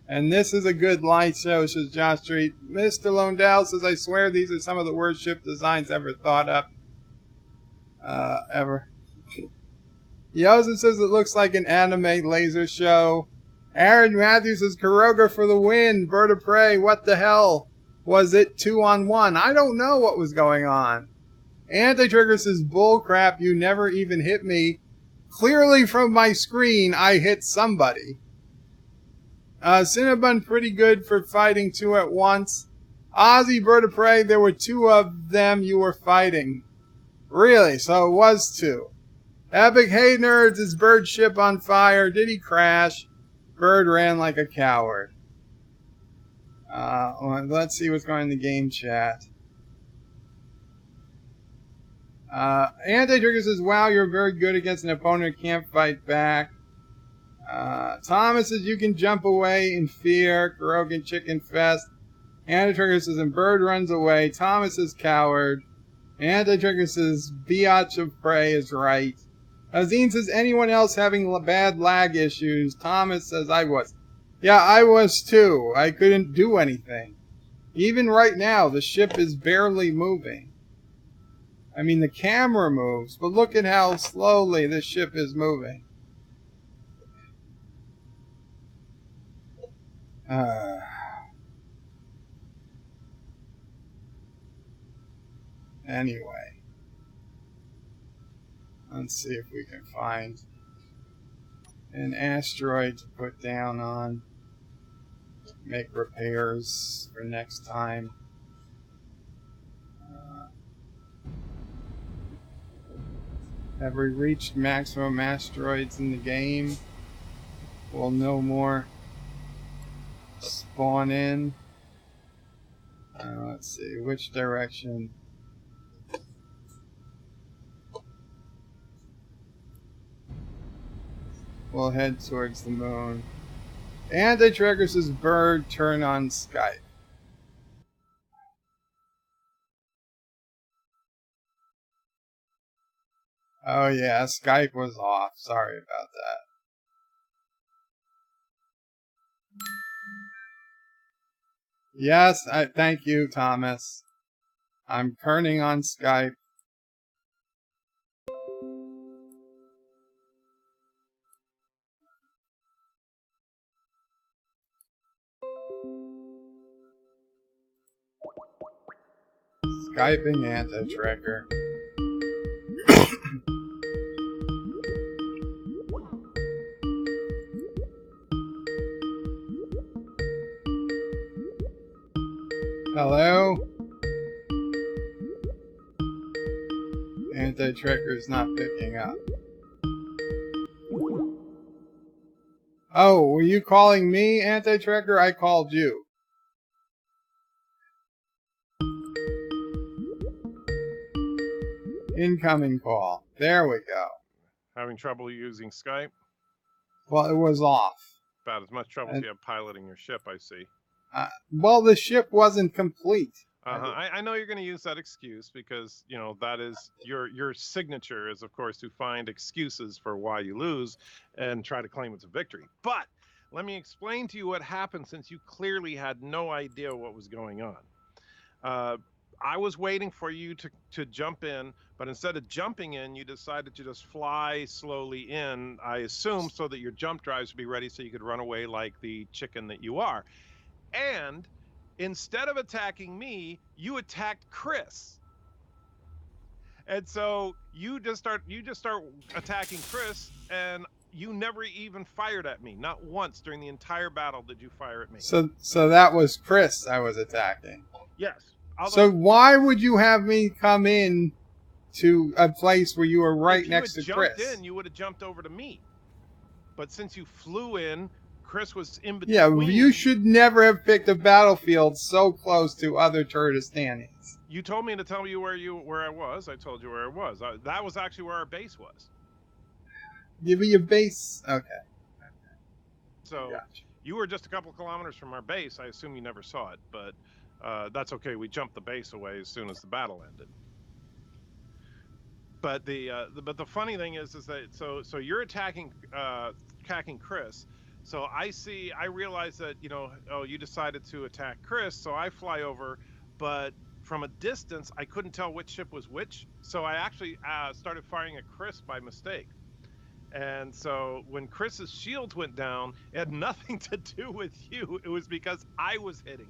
And this is a good light show, says Josh Street. Mr. Londell says, I swear these are some of the worst ship designs ever thought up. Ever. Joseph says, it looks like an anime laser show. Aaron Matthews says, Caroga for the win. Bird of Prey, what the hell? Was it 2-on-1? I don't know what was going on. Anti-Trigger says, bullcrap, you never even hit me. Clearly from my screen, I hit somebody. Cinnabon pretty good for fighting 2 at once. Ozzy, Bird of Prey, there were 2 of them you were fighting. Really? So it was 2. Epic, hey nerds, is Bird's ship on fire? Did he crash? Bird ran like a coward. Let's see what's going in the game chat. Anti-Trigger says, wow, you're very good against an opponent who can't fight back. Thomas says, you can jump away in fear. Carogan Chicken Fest. Anti-Trigger says, and Bird runs away. Thomas says, coward. Anti-Trigger says, Biatch of Prey is right. Azine says, anyone else having bad lag issues? Thomas says, I was. Yeah, I was too. I couldn't do anything. Even right now, the ship is barely moving. I mean, the camera moves, but look at how slowly this ship is moving. Anyway. Let's see if we can find an asteroid to put down on. Make repairs for next time. Have we reached maximum asteroids in the game? Will no more spawn in. Let's see, which direction? We'll head towards the moon. Anti-Tracker says, Bird, turn on Skype. Oh yeah, Skype was off. Sorry about that. Yes, thank you, Thomas. I'm turning on Skype. Skyping Anti-Tracker. Hello? Anti-Tracker is not picking up. Oh, were you calling me, Anti-Tracker? I called you. Incoming call. There we go. Having trouble using Skype? Well, it was off. About as much trouble as you have piloting your ship, I see. Well, the ship wasn't complete. I know you're going to use that excuse because, you know, that is your signature is, of course, to find excuses for why you lose and try to claim it's a victory. But let me explain to you what happened since you clearly had no idea what was going on. I was waiting for you to jump in, but instead of jumping in, you decided to just fly slowly in, I assume, so that your jump drives would be ready so you could run away like the chicken that you are. And instead of attacking me, you attacked Chris. And so you just start attacking Chris, and you never even fired at me. Not once during the entire battle did you fire at me. So that was Chris I was attacking. Yes. So why would you have me come in to a place where you were right next to Chris? If you had jumped in, you would have jumped over to me. But since you flew in, Chris was in between. Yeah, you should never have picked a battlefield so close to other Turdistanis. You told me to tell you where I was. I told you where I was. That was actually where our base was. Give me your base. Okay. So gotcha. You were just a couple of kilometers from our base. I assume you never saw it, but that's okay. We jumped the base away as soon as the battle ended. But the funny thing is that so you're attacking Chris. So I realize that, you know, you decided to attack Chris, so I fly over, but from a distance I couldn't tell which ship was which, so I actually started firing at Chris by mistake. And so when Chris's shields went down, it had nothing to do with you. It was because I was hitting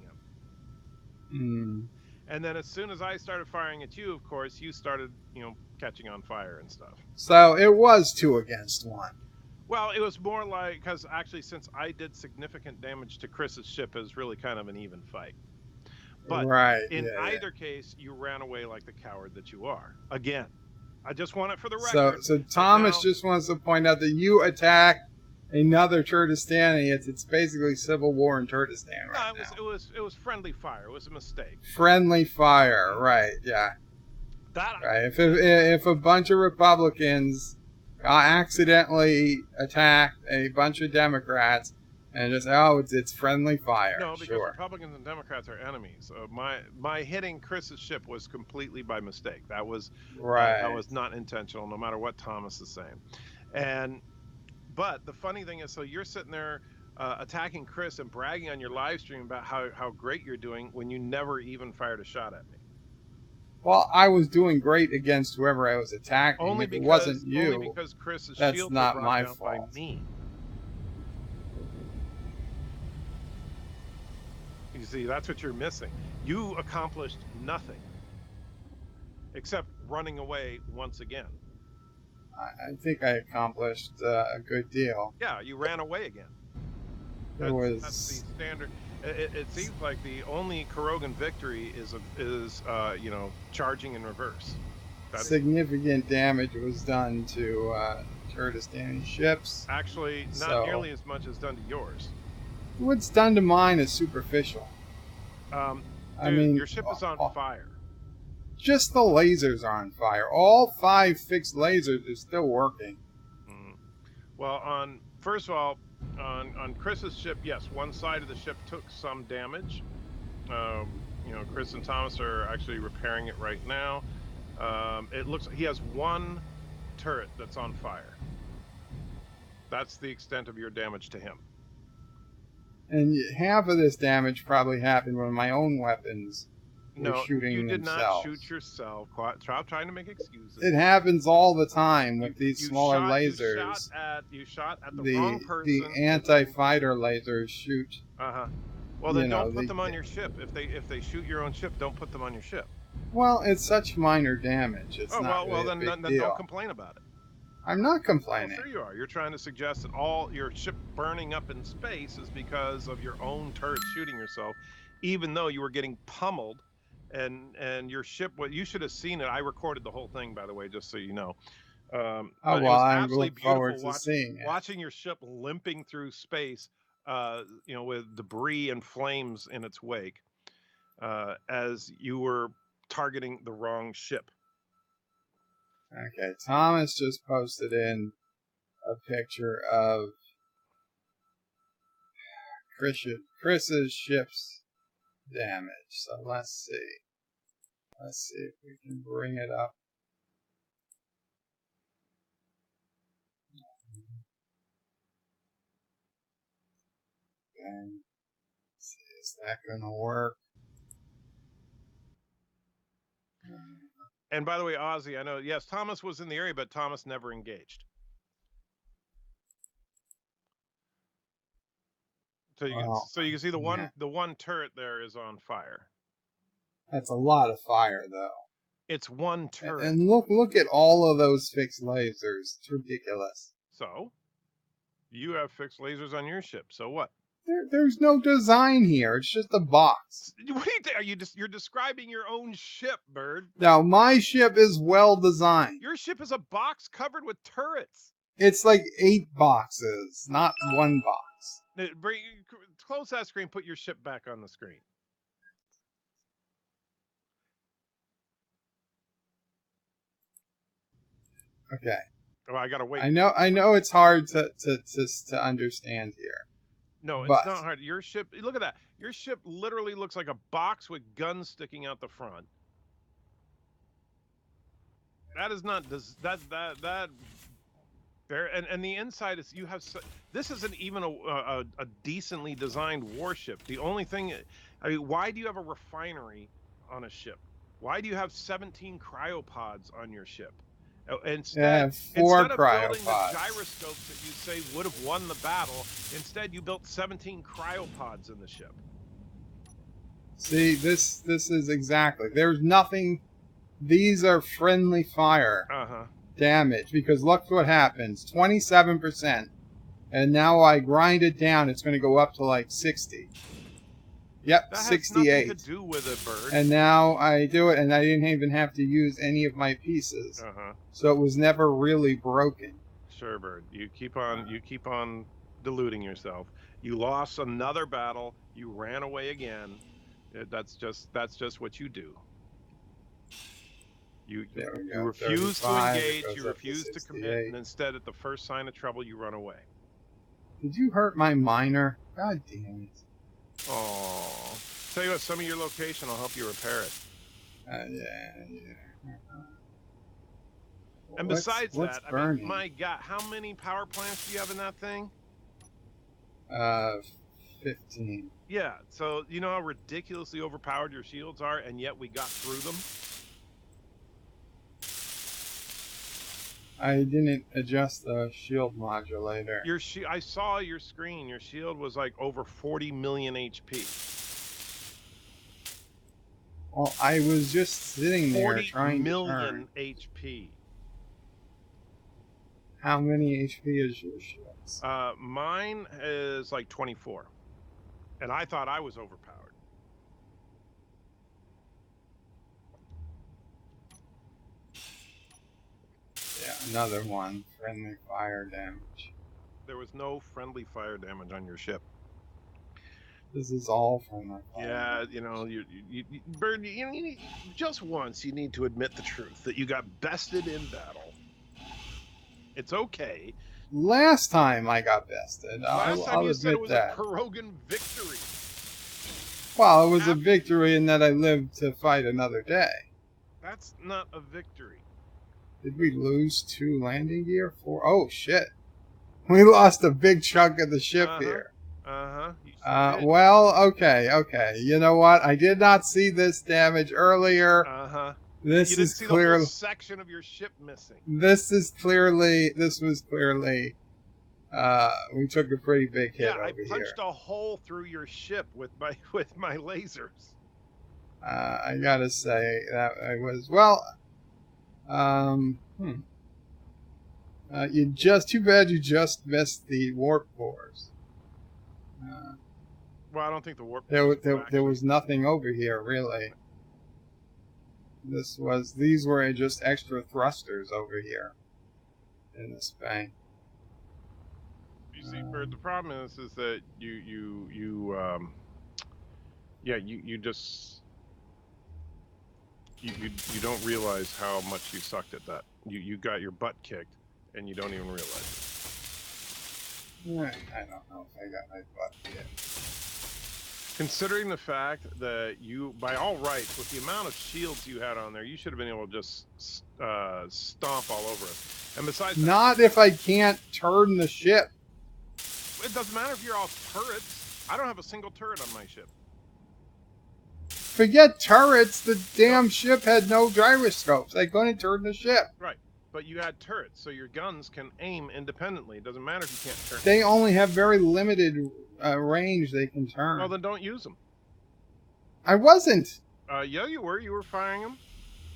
him. And then as soon as I started firing at you, of course, you started, you know, catching on fire and stuff. So it was 2 against 1. Well, it was more like, because actually since I did significant damage to Chris's ship, it was really kind of an even fight. But in either case, you ran away like the coward that you are. Again, I just want it for the record. So Thomas just wants to point out that you attacked another Turdistani. It's basically civil war in Turdistan right now. It was friendly fire. It was a mistake. Friendly fire, right? Yeah. Right. If a bunch of Republicans accidentally attacked a bunch of Democrats and just it's friendly fire. No, because Republicans and Democrats are enemies. My hitting Chris's ship was completely by mistake. That was that was not intentional, no matter what Thomas is saying. But the funny thing is, so you're sitting there attacking Chris and bragging on your live stream about how great you're doing when you never even fired a shot at me. Well, I was doing great against whoever I was attacking. Only because it wasn't you. Only because Chris's that's shield not was my down fault. By me. You see, that's what you're missing. You accomplished nothing except running away once again. I think I accomplished a good deal. Yeah, you ran away again. That's the standard. It seems like the only Carogan victory is you know, charging in reverse. Significant damage was done to Turdistani ships. Actually, not nearly as much as done to yours. What's done to mine is superficial. Dude, I mean, your ship is on fire. Just the lasers are on fire. All 5 fixed lasers are still working. Well, first of all, on Chris's ship, yes, one side of the ship took some damage. You know, Chris and Thomas are actually repairing it right now. It looks he has 1 turret that's on fire. That's the extent of your damage to him. And half of this damage probably happened when my own weapons were shooting you did themselves. not shoot yourself. Stop trying to make excuses. It happens all the time with these smaller lasers. You shot at the wrong person. The anti-fighter lasers shoot. Well, then don't put them on your ship. If they shoot your own ship, don't put them on your ship. Well, it's such minor damage. It's not well, really then deal. Don't complain about it. I'm not complaining. Sure you are. You're trying to suggest that all your ship burning up in space is because of your own turret shooting yourself, even though you were getting pummeled, and your ship. Well, you should have seen it. I recorded the whole thing, by the way, just so you know. I'm looking forward to seeing it. Watching your ship limping through space, you know, with debris and flames in its wake, as you were targeting the wrong ship. Okay, Thomas just posted in a picture of Chris's ship's damage. So let's see. Let's see if we can bring it up. And see, is that gonna work? And by the way, Ozzy, I know, yes, Thomas was in the area, but Thomas never engaged. So you can see the one turret there is on fire. That's a lot of fire, though. It's one turret. And look at all of those fixed lasers. It's ridiculous. So you have fixed lasers on your ship. So what? There's no design here. It's just a box. What are you you're describing your own ship, Bird? Now, my ship is well designed. Your ship is a box covered with turrets. It's like 8 boxes, not one box. Close that screen. Put your ship back on the screen. Okay. Oh, I gotta wait. I know it's hard to understand here. No, it's not hard. Your ship, look at that. Your ship literally looks like a box with guns sticking out the front. That is not and the inside is this isn't even a decently designed warship. The only thing, I mean, why do you have a refinery on a ship? Why do you have 17 cryopods on your ship? Instead, 4 instead of cryopods. building the gyroscopes that you say would have won the battle, instead you built 17 cryopods in the ship. See, this is exactly. There's nothing. These are friendly fire damage, because look what happens. 27%. And now I grind it down, it's going to go up to like 60. Yep, that 68. Has nothing to do with it, Bird. And now I do it, and I didn't even have to use any of my pieces. So it was never really broken. Sure, Bird. You keep on deluding yourself. You lost another battle. You ran away again. That's just what you do. You refuse to engage. You refuse to commit, and instead, at the first sign of trouble, you run away. Did you hurt my miner? God damn it. Oh, tell you what, some of your location, I'll help you repair it. Yeah. And besides that, I mean, my God, how many power plants do you have in that thing? 15. Yeah, so you know how ridiculously overpowered your shields are, and yet we got through them? I didn't adjust the shield modulator. I saw your screen. Your shield was like over 40 million HP. Well, I was just sitting there trying to 40 million turn. HP. How many HP is your shields? Mine is like 24. And I thought I was overpowered. Yeah, another one. Friendly fire damage. There was no friendly fire damage on your ship. This is all from my fire. Yeah, you know, Bird, just once you need to admit the truth that you got bested in battle. It's okay. Last time I got bested. Last time I'll you said it was that. a Carogan victory. Well, it was a victory in that I lived to fight another day. That's not a victory. Did we lose 2 landing gear? 4? Oh, shit. We lost a big chunk of the ship here. Well, okay. You know what? I did not see this damage earlier. This is clearly the whole section of your ship missing. This was clearly. We took a pretty big hit over here. I punched a hole through your ship with my lasers. I gotta say that I was too bad you just missed the warp cores. Well, I don't think the warp. There was nothing over here really. These were just extra thrusters over here in this bank. You see, Bird, the problem is that you don't realize how much you sucked at that. You got your butt kicked, and you don't even realize it. I don't know if I got my butt kicked. Considering the fact that you, by all rights, with the amount of shields you had on there, you should have been able to just stomp all over us. And besides that, Not if I can't turn the ship. it doesn't matter if you're all turrets. I don't have a single turret on my ship. Forget turrets. The damn ship had no gyroscopes. I couldn't turn the ship. Right. But you had turrets, so your guns can aim independently. It doesn't matter if you can't turn. They only have very limited range they can turn. Well, then don't use them. I wasn't. Yeah, you were. You were firing them.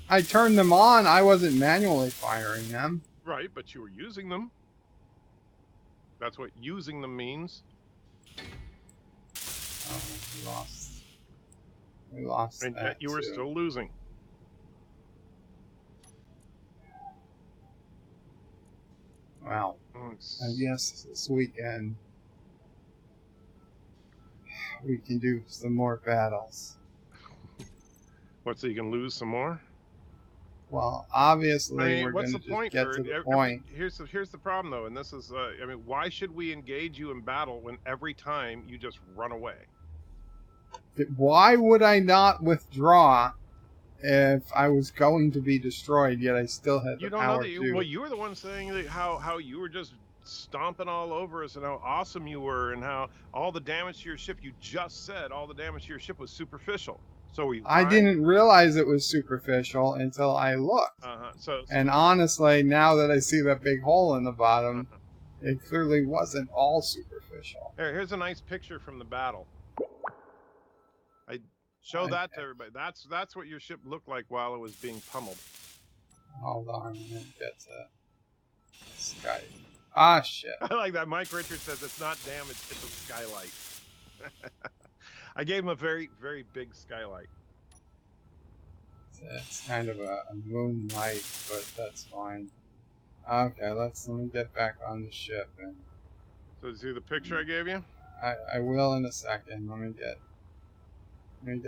I turned them on. I wasn't manually firing them. Right, but you were using them. That's what using them means. Oh, we lost And that yet you were too. still losing. Well, I guess this weekend we can do some more battles. What, so you can lose some more? Well, obviously we're what's going the to point, get Bird? to the point. Here's the problem, though, and this is, I mean, why should we engage you in battle when every time you just run away? Why would I not withdraw if I was going to be destroyed, yet I still had the power to... Well, you were the one saying that how you were just stomping all over us and how awesome you were and how all the damage to your ship, you just said all the damage to your ship was superficial. So I didn't realize it was superficial until I looked. And honestly, now that I see that big hole in the bottom, it clearly wasn't all superficial. Here's a nice picture from the battle. I show that to everybody. That's what your ship looked like while it was being pummeled. Hold on, I'm gonna get to Skype. Ah, shit. I like that. Mike Richards says it's not damage, it's a skylight. I gave him a very, very big skylight. It's kind of a moonlight, but that's fine. Okay, let me get back on the ship. And so see the picture I gave you? I will in a second. Let me get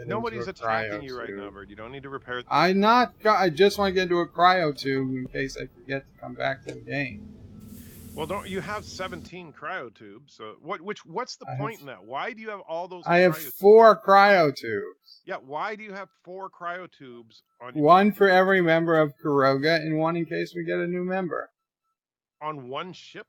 Nobody's attacking you right now, Bird. You don't need to repair. I just want to get into a cryo tube in case I forget to come back to the game. Well, don't you have 17 cryo tubes? So what's the point in that? Why do you have all those? I have 4 cryo tubes. Yeah, why do you have 4 cryo tubes on one for every member of Caroga and one in case we get a new member. On one ship?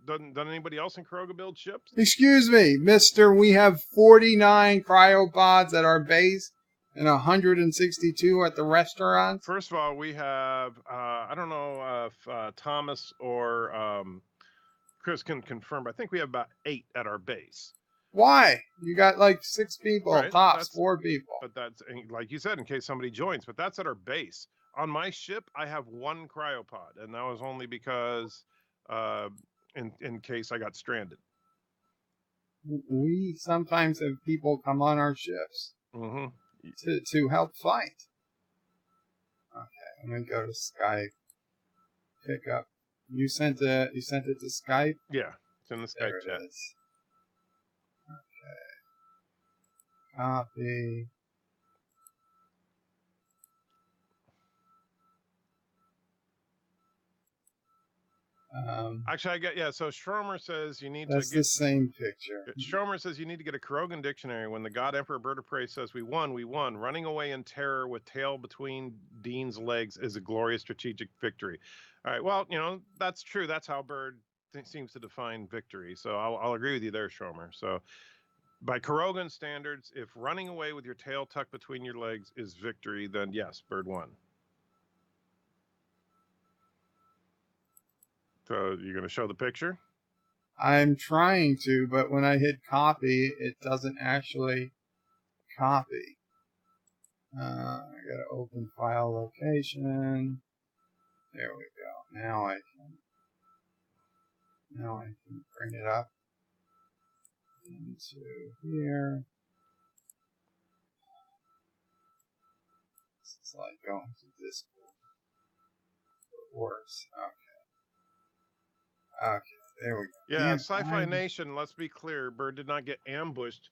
Doesn't anybody else in Caroga build ships? Excuse me, mister, we have 49 cryopods at our base and 162 at the restaurant. First of all, we have, I don't know if Thomas or Chris can confirm, but I think we have about 8 at our base. Why? You got like 6 people, right, tops, 4 people. But that's, like you said, in case somebody joins, but that's at our base. On my ship, I have 1 cryopod, and that was only because in case I got stranded. We sometimes have people come on our ships to help fight. Okay, I'm gonna go to Skype. Pick up. You sent it to Skype? Yeah, it's in the Skype chat. Okay. Copy. Actually, so Stromer says you need to get... That's the same picture. Stromer says you need to get a Carogan dictionary. When the God Emperor Bird of Prey says we won, we won. Running away in terror with tail between Dean's legs is a glorious strategic victory. All right, well, that's true. That's how Bird seems to define victory. So I'll agree with you there, Stromer. So by Carogan standards, if running away with your tail tucked between your legs is victory, then yes, Bird won. So you're going to show the picture? I'm trying to, but when I hit copy, it doesn't actually copy. I got to open file location. There we go. Now I can bring it up into here. This is like going to Discord. It works. Okay, there we go. Yeah, Sci-Fi Nation, let's be clear, Bird did not get ambushed.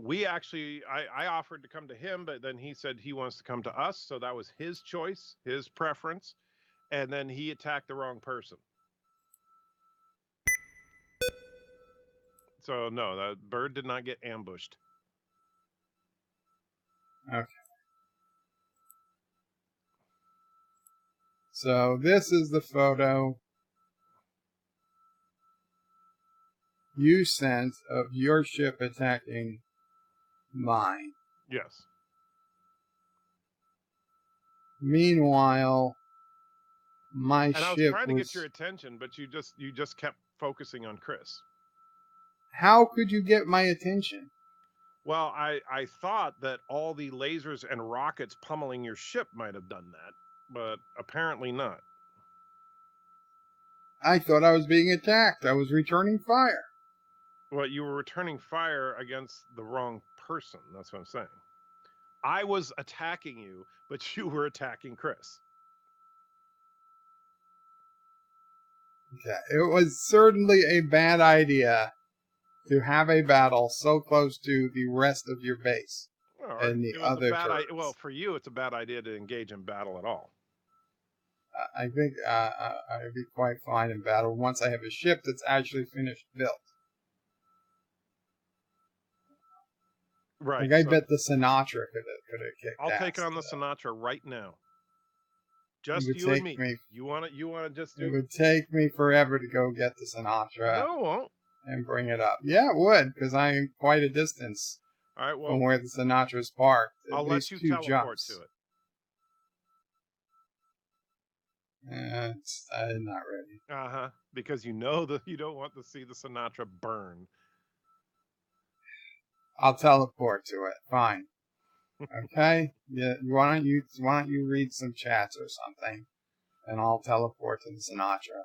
We actually, I offered to come to him, but then he said he wants to come to us, so that was his choice, his preference, and then he attacked the wrong person. So no, Bird did not get ambushed. Okay. So this is the photo you sent of your ship attacking mine. Yes. Meanwhile, my And I was ship trying to was... get your attention, but you just kept focusing on Chris. How could you get my attention? Well, I thought that all the lasers and rockets pummeling your ship might have done that, but apparently not. I thought I was being attacked. I was returning fire. Well, you were returning fire against the wrong person. That's what I'm saying. I was attacking you, but you were attacking Chris. Yeah, it was certainly a bad idea to have a battle so close to the rest of your base and the It was a other bad turrets. Well, for you, it's a bad idea to engage in battle at all. I think I'd be quite fine in battle once I have a ship that's actually finished built. Right. Like I bet the Sinatra could have kicked I'll ass take on the today. Sinatra right now. Just would you and take me. me- You want to just do? It would take me forever to go get the Sinatra No, it won't. and bring it up. Yeah, it would, because I'm quite a distance All right. Well, from where the Sinatra's parked. I'll let you teleport jumps. to it. I'm not ready. Because you know that you don't want to see the Sinatra burn. I'll teleport to it. Fine. Okay. Yeah. Why don't you read some chats or something, and I'll teleport to the Sinatra.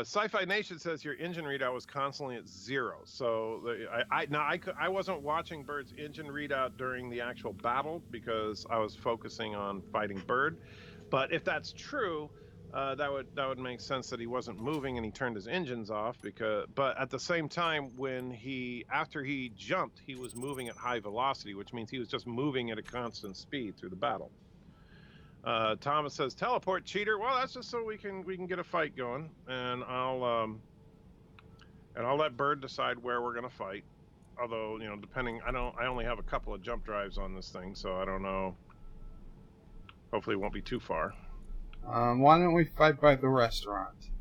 Sci-Fi Nation says your engine readout was constantly at 0. So I wasn't watching Bird's engine readout during the actual battle because I was focusing on fighting Bird. But if that's true, that would make sense that he wasn't moving and he turned his engines off but at the same time after he jumped, he was moving at high velocity, which means he was just moving at a constant speed through the battle. Thomas says teleport cheater. Well, that's just so we can get a fight going, and I'll let Bird decide where we're gonna fight. Although, depending, I only have a couple of jump drives on this thing, so I don't know. Hopefully it won't be too far. Why don't we fight by the restaurant?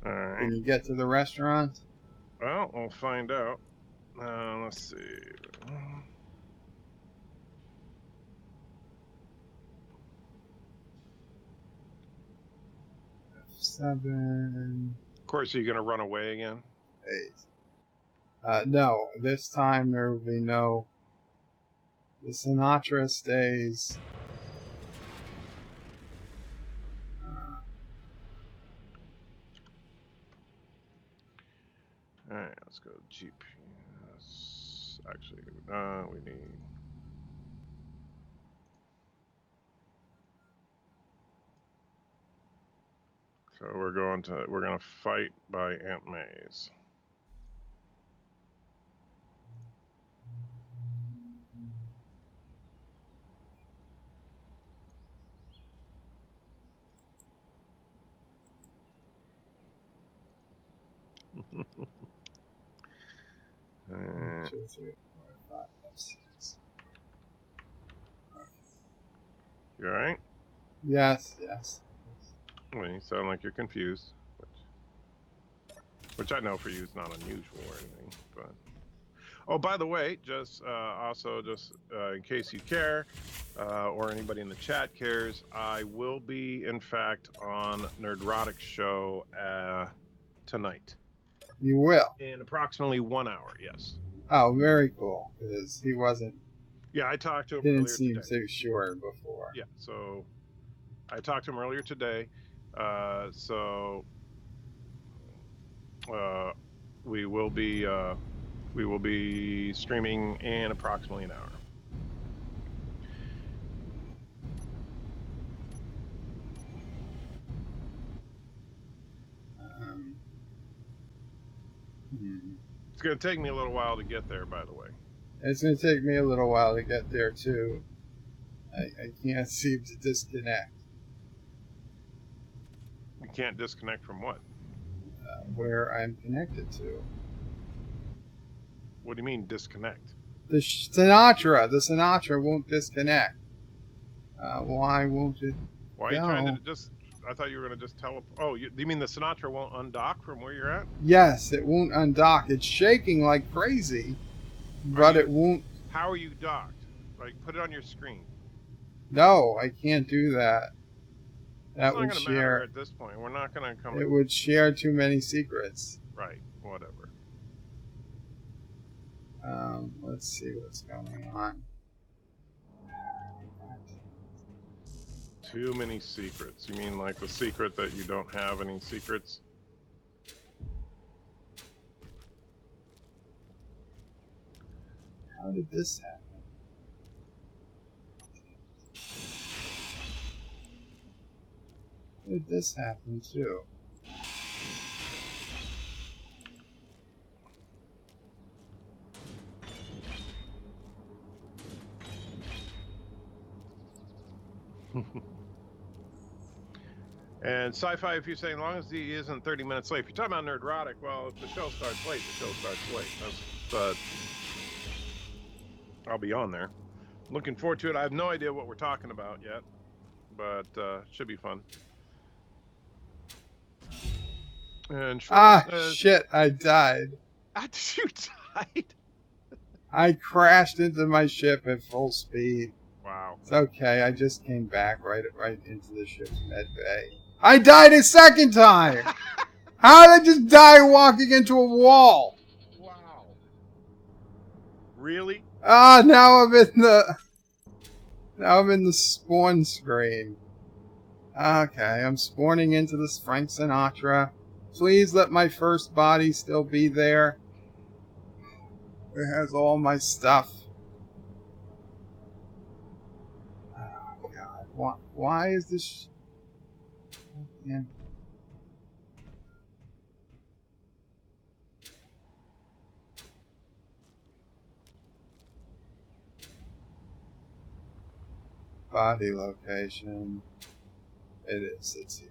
All right. Can you get to the restaurant? Well, we'll find out. Let's see. 7, Of course, you're gonna run away again. 8. No, this time there will be no. The Sinatra stays. All right, let's go GPS. Actually, we need. So we're gonna fight by Aunt May's. One, 2, 3, 4, 5, 6. You all right? Yes. Well, you sound like you're confused, which I know for you is not unusual or anything. But oh, by the way, just in case you care, or anybody in the chat cares, I will be in fact on Nerdrotic's show tonight. You will. In approximately 1 hour, yes. Oh, very cool. Because he wasn't. Yeah, I talked to him Didn't earlier seem today. so sure before. Yeah, so I talked to him earlier today. We will be streaming in approximately an hour. It's going to take me a little while to get there, by the way. It's going to take me a little while to get there, too. I can't seem to disconnect. You can't disconnect from what? Where I'm connected to. What do you mean, disconnect? The Sinatra won't disconnect. Why won't it? Why are you trying to just? I thought you were going to just Oh, you mean the Sinatra won't undock from where you're at? Yes, it won't undock. It's shaking like crazy, but it won't. How are you docked? Like, put it on your screen. No, I can't do that. That It's not would going to share. matter at this point. We're not going to come. It would share too many secrets. Right. Whatever. Let's see what's going on. Too many secrets. You mean like the secret that you don't have any secrets? How did this happen? How did this happen too? And sci-fi, if you're saying, as long as he isn't 30 minutes late. If you're talking about Nerdrotic, well, if the show starts late, the show starts late. But I'll be on there. Looking forward to it. I have no idea what we're talking about yet, but should be fun. And shit! I died. You died? I crashed into my ship at full speed. Wow. It's okay. I just came back right into the ship's med bay. I died a second time. How did I just die walking into a wall? Wow. Really? Now I'm in the spawn screen. Okay, I'm spawning into this Frank Sinatra. Please let my first body still be there. It has all my stuff. Oh God! Why is this? Yeah. Body location. It is. It's here.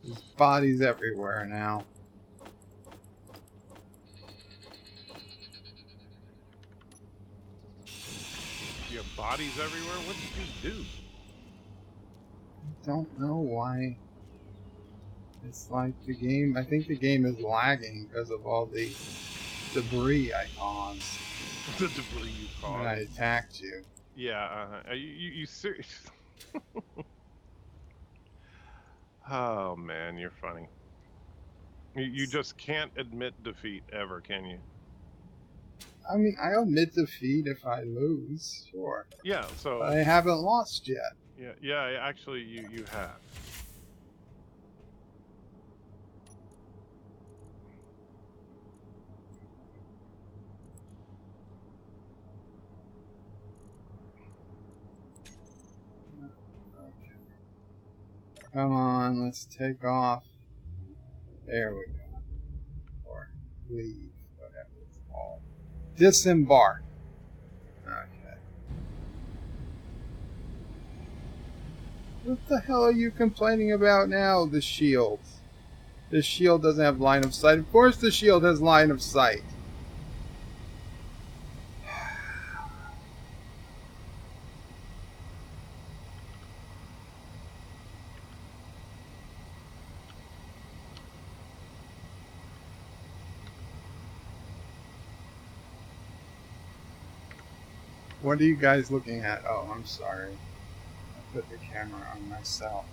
There's bodies everywhere now. You have bodies everywhere? What did you do? I don't know why. It's like the game. I think the game is lagging because of all the debris I caused. The debris you caused. When I attacked you. Yeah, you serious? Oh man, you're funny. You just can't admit defeat ever, can you? I mean, I'll admit defeat if I lose, sure. Yeah, so... But I haven't lost yet. Yeah, actually, you have. Come on, let's take off. There we go. Or leave, whatever it's called. Disembark. Okay. What the hell are you complaining about now? The shield. The shield doesn't have line of sight. Of course the shield has line of sight. What are you guys looking at? Oh, I'm sorry. I put the camera on myself.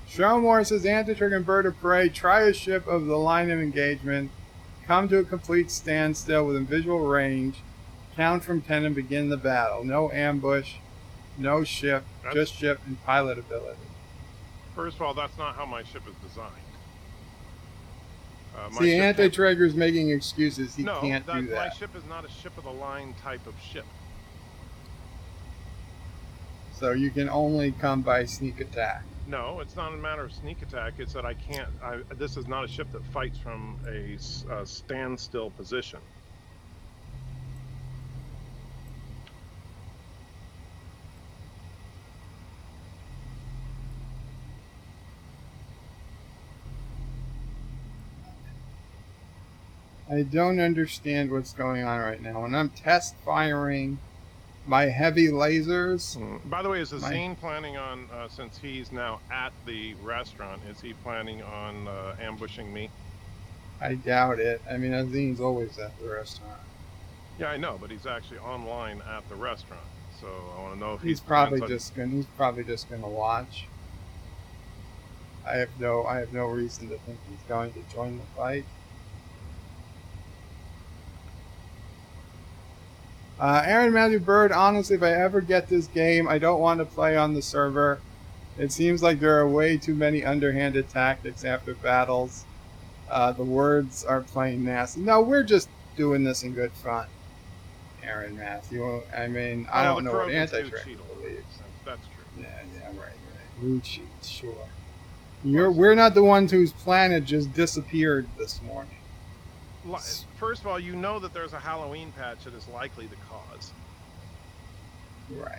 Showmore says, Anti-Trigger and Bird of Prey, try a ship of the line of engagement, come to a complete standstill within visual range, count from 10 and begin the battle. No ambush, no ship, just ship and pilot ability. First of all, that's not how my ship is designed. See, Anti-Trigger's making excuses. He can't do that. My ship is not a ship of the line type of ship. So you can only come by sneak attack. No, it's not a matter of sneak attack. It's that I can't. This is not a ship that fights from a standstill position. I don't understand what's going on right now. When I'm test firing my heavy lasers... By the way, is Azine planning on, since he's now at the restaurant, is he planning on ambushing me? I doubt it. I mean, Azine's always at the restaurant. Yeah, I know, but he's actually online at the restaurant. So I want to know if He's probably just gonna watch. I have no reason to think he's going to join the fight. Aaron Matthew Bird, honestly, if I ever get this game, I don't want to play on the server. It seems like there are way too many underhanded tactics after battles. The words are plain nasty. No, we're just doing this in good fun, Aaron Matthew. I mean, I don't know what anti-tracker believes. That's true. Yeah, right. Root cheats, sure. We're not the ones whose planet just disappeared this morning. First of all, you know that there's a Halloween patch that is likely the cause. Right.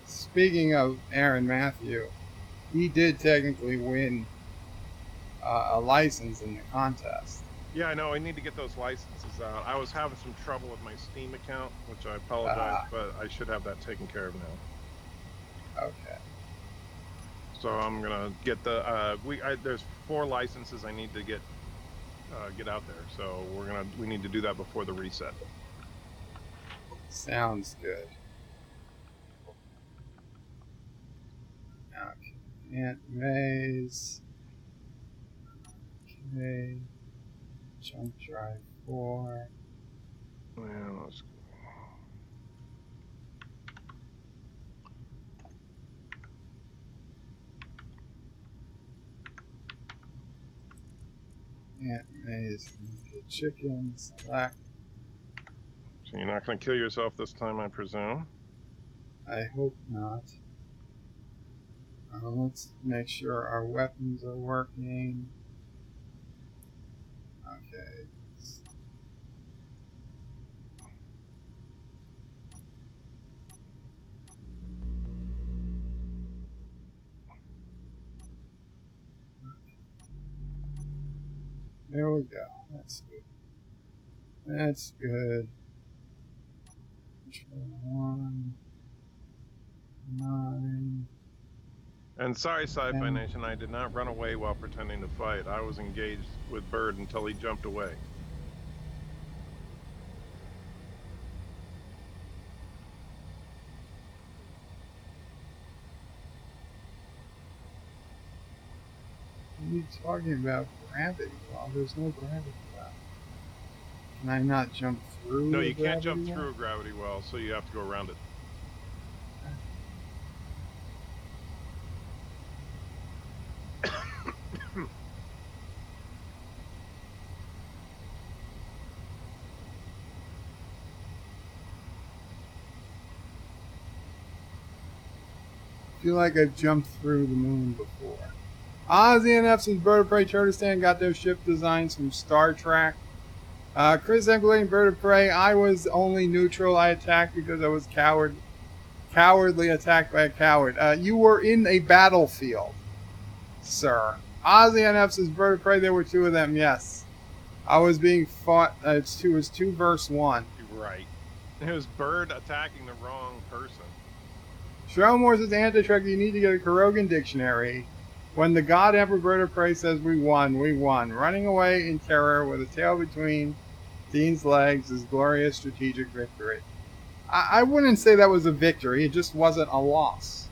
Speaking of Aaron Matthew, he did technically win a license in the contest. Yeah, I know. I need to get those licenses out. I was having some trouble with my Steam account, which I apologize, but I should have that taken care of now. Okay. So I'm gonna get the there's 4 licenses I need to get out there. So we need to do that before the reset. Sounds good. Okay. Aunt May's. Okay. Jump drive 4. Yeah, let's go. Aunt May's chicken select. So you're not going to kill yourself this time, I presume? I hope not. Let's make sure our weapons are working. Okay. There we go. That's good. That's good. Control 1. 9. And sorry, Sci-Fi Nation, I did not run away while pretending to fight. I was engaged with Bird until he jumped away. What are you talking about gravity? Well, there's no gravity well. Can I not jump through? No, you can't jump through a gravity well, so you have to go around it. I feel like I've jumped through the moon before. Ozzy and Epson's Bird of Prey Turdistan got their ship designs from Star Trek. Chris Eggling, Bird of Prey, I was only neutral. I attacked because I was cowardly attacked by a coward. You were in a battlefield, sir. Ozzy and Epson's Bird of Prey, there were 2 of them, yes. I was being fought. It was 2 versus 1. Right. It was Bird attacking the wrong person. Shrelmore says, anti-tracker, you need to get a Carogan dictionary. When the God Emperor Bird of Prey says we won, we won. Running away in terror with a tail between Dean's legs is glorious strategic victory. I wouldn't say that was a victory. It just wasn't a loss.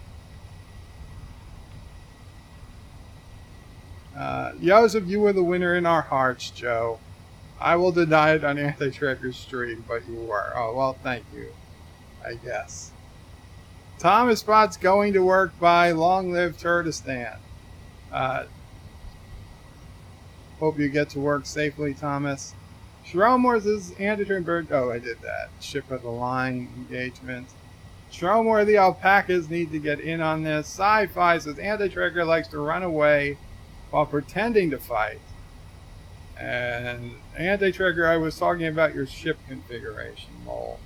Joseph, you were the winner in our hearts, Joe. I will deny it on Anti-Tracker's stream, but you were. Oh, well, thank you, I guess. Thomas Spot's going to work by Long Live Turdistan. Hope you get to work safely, Thomas. Shrelmore says anti-train bird. Oh, I did that. Ship of the line engagement. Shrelmore, the alpacas need to get in on this. Sci-Fi says anti-tracker likes to run away while pretending to fight. And anti-tracker, I was talking about your ship configuration, lol.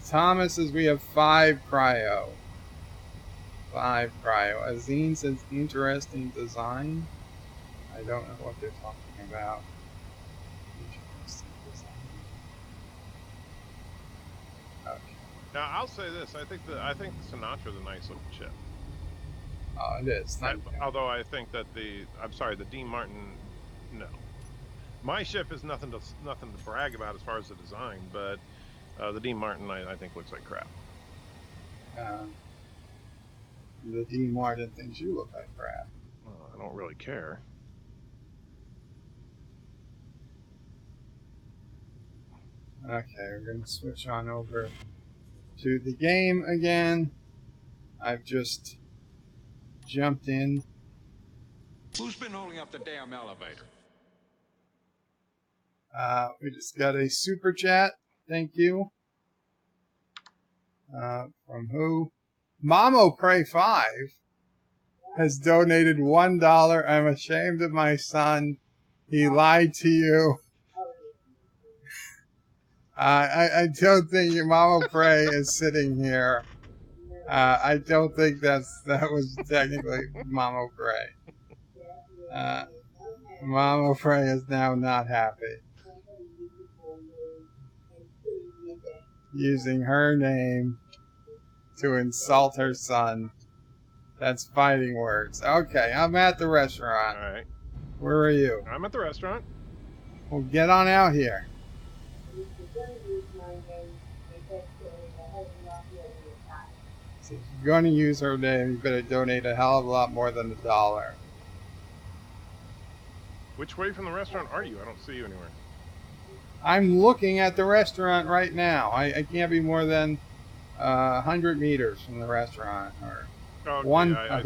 Thomas says we have 5 cryo. 5 cryo. Azine says interesting design. I don't know what they're talking about. Interesting design. Okay. Now I'll say this: I think the Sinatra's a nice looking ship. Oh, it is. Although I think that the Dean Martin, no. My ship is nothing to brag about as far as the design, but the Dean Martin I think looks like crap. The Dean Martin thinks you look like crap. Well, I don't really care. Okay, we're going to switch on over to the game again. I've just jumped in. Who's been holding up the damn elevator? We just got a super chat. Thank you. From who? Mamo Pray 5 has donated $1. I'm ashamed of my son. He lied to you. I don't think your Mamo Pray is sitting here. I don't think that was technically Mamo Pray. Mamo Pray is now not happy. Using her name to insult her son. That's fighting words. Okay, I'm at the restaurant. All right. Where are you? I'm at the restaurant. Well, get on out here. So if you're going to use her name, you better donate a hell of a lot more than $1. Which way from the restaurant are you? I don't see you anywhere. I'm looking at the restaurant right now. I can't be more than 100 meters from the restaurant, or Okay,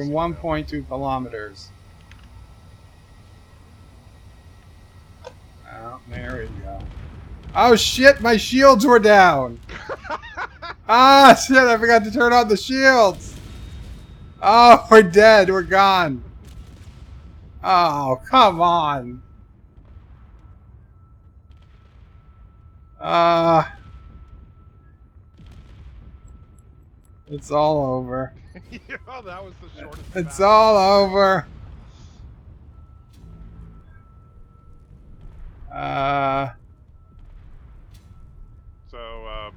1.2 kilometers. Oh, there we go. Oh shit! My shields were down. Ah shit! I forgot to turn on the shields. Oh, we're dead. We're gone. Oh, come on. It's all over. Yeah, that was the shortest. It's all over. So,